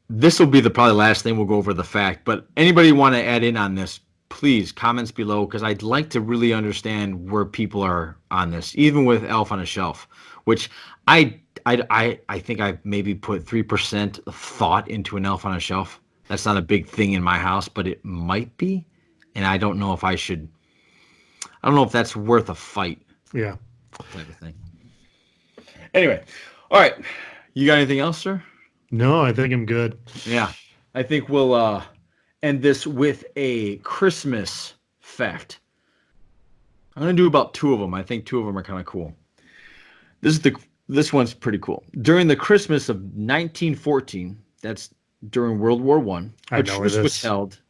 This will be the probably last thing we'll go over the fact, but anybody want to add in on this, please comments below, because I'd like to really understand where people are on this, even with Elf on a Shelf, which I think I've maybe put 3% of thought into an Elf on a Shelf. That's not a big thing in my house, but it might be, and I don't know if I should. I don't know if that's worth a fight. Yeah. Type of thing. Anyway, all right. You got anything else, sir? No, I think I'm good. Yeah. I think we'll end this with a Christmas fact. I'm going to do about 2 of them. I think 2 of them are kind of cool. This one's pretty cool. During the Christmas of 1914, that's during World War I, a truce was held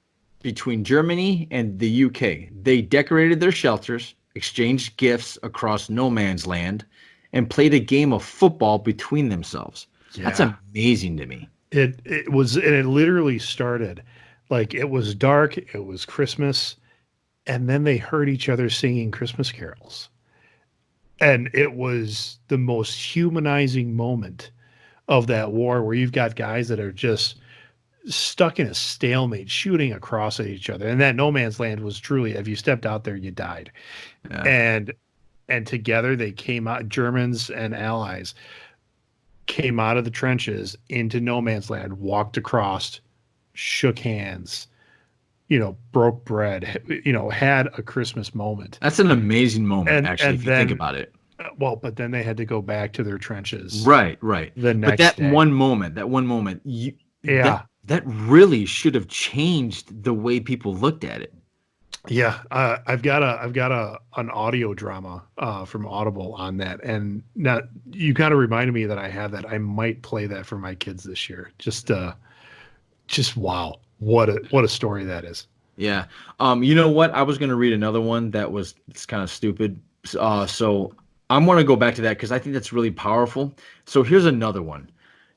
between Germany and the UK. They decorated their shelters, exchanged gifts across no man's land, and played a game of football between themselves. Yeah. That's amazing to me. It was, and it literally started Like it was dark, it was Christmas, and then they heard each other singing Christmas carols. And it was the most humanizing moment of that war where you've got guys that are just stuck in a stalemate, shooting across at each other. And that no man's land was truly, if you stepped out there, you died. Yeah. And together they came out, Germans and allies came out of the trenches into no man's land, walked across, shook hands, broke bread, had a Christmas moment. That's an amazing moment, actually, if you think then, about it. Well, but then they had to go back to their trenches. Right. The next But that day. one moment, that really should have changed the way people looked at it. Yeah, I've got an audio drama from Audible on that, and now you kind of reminded me that I have that. I might play that for my kids this year. Just wow, what a story that is. Yeah. You know what? I was going to read another one it's kind of stupid. So I'm going to go back to that because I think that's really powerful. So here's another one.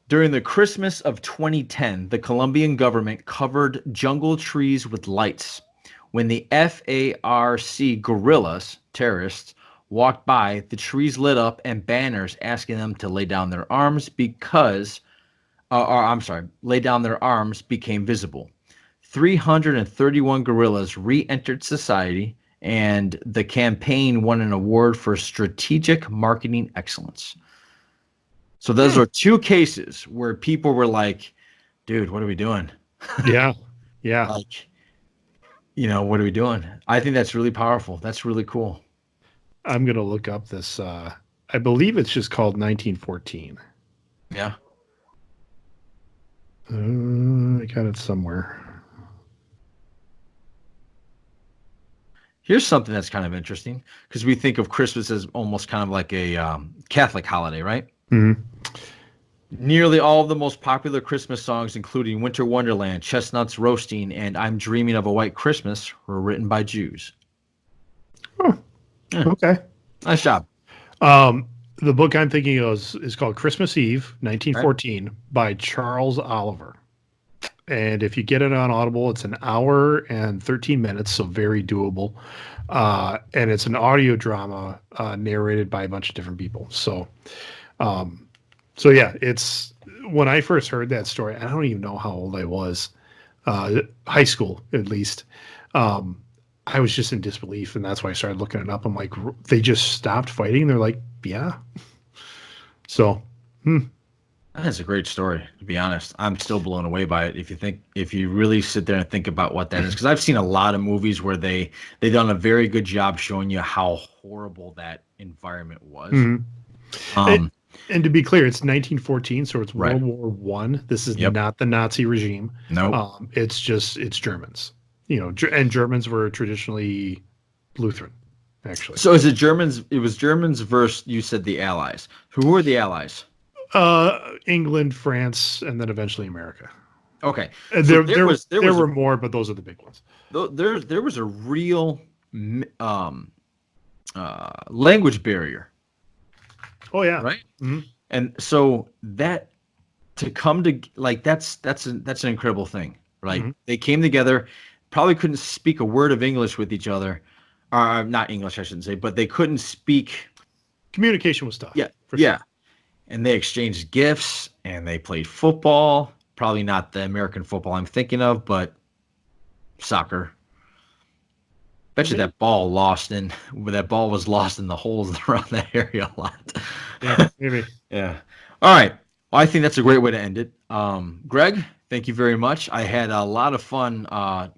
During the Christmas of 2010, the Colombian government covered jungle trees with lights. When the FARC guerrillas, terrorists, walked by, the trees lit up and banners asking them to lay down their arms lay down their arms became visible. 331 guerrillas re-entered society, and the campaign won an award for strategic marketing excellence. So those are two cases where people were like, dude, what are we doing? Yeah. Like, what are we doing? I think that's really powerful. That's really cool. I'm going to look up this. I believe it's just called 1914. Yeah. I got it somewhere. Here's something that's kind of interesting because we think of Christmas as almost kind of like a Catholic holiday, right? Mm-hmm. Nearly all of the most popular Christmas songs, including Winter Wonderland, Chestnuts Roasting, and I'm Dreaming of a White Christmas, were written by Jews. Oh, yeah. Okay. Nice job. The book I'm thinking of is called Christmas Eve, 1914, by Charles Oliver. And if you get it on Audible, it's an hour and 13 minutes, so very doable. And it's an audio drama narrated by a bunch of different people. So yeah, it's when I first heard that story, I don't even know how old I was, high school at least. I was just in disbelief, and that's why I started looking it up. I'm like, they just stopped fighting. They're like, yeah. So, That's a great story, to be honest. I'm still blown away by it. If you really sit there and think about what that is, because I've seen a lot of movies where they've done a very good job showing you how horrible that environment was. Mm-hmm. And to be clear, it's 1914, so it's Right. World War I. This is not the Nazi regime. No. It's Germans. And Germans were traditionally Lutheran, actually. So is it Germans? It was Germans versus, you said, the Allies. Who were the Allies? England, France, and then eventually America. Okay. There were more, but those are the big ones. There was a real language barrier. Oh yeah. Right. Mm-hmm. And so that to come to that's an incredible thing. Right. Mm-hmm. They came together, probably couldn't speak a word of English with each other. Not English, I shouldn't say, but they couldn't speak. Communication was tough. Yeah. For yeah. Sure. And they exchanged gifts and they played football. Probably not the American football I'm thinking of, but soccer. Bet you that ball was lost in the holes around that area a lot. Yeah, maybe. Yeah. All right. Well, I think that's a great way to end it. Greg, thank you very much. I had a lot of fun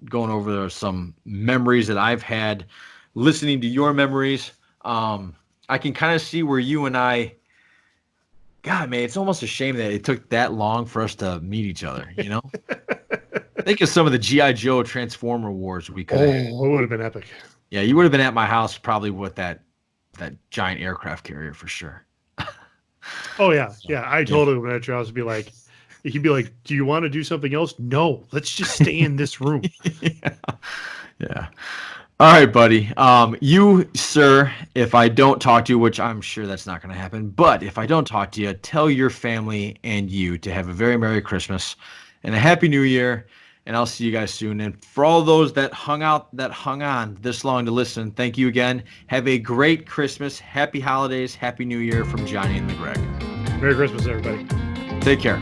going over some memories that I've had, listening to your memories. I can kind of see where you and I, God, man, it's almost a shame that it took that long for us to meet each other, Think of some of the G.I. Joe Transformer wars we could have had. It would have been epic. Yeah, you would have been at my house probably with that giant aircraft carrier for sure. Oh, yeah. Yeah, I told him at your house, he'd be like, do you want to do something else? No, let's just stay in this room. Yeah. All right, buddy. You, sir, if I don't talk to you, which I'm sure that's not going to happen, but if I don't talk to you, tell your family and you to have a very Merry Christmas and a Happy New Year. and I'll see you guys soon. And for all those that hung on this long to listen, thank you again. Have a great Christmas, happy holidays, happy New Year from Johnny and the Greg. Merry Christmas, everybody. Take care.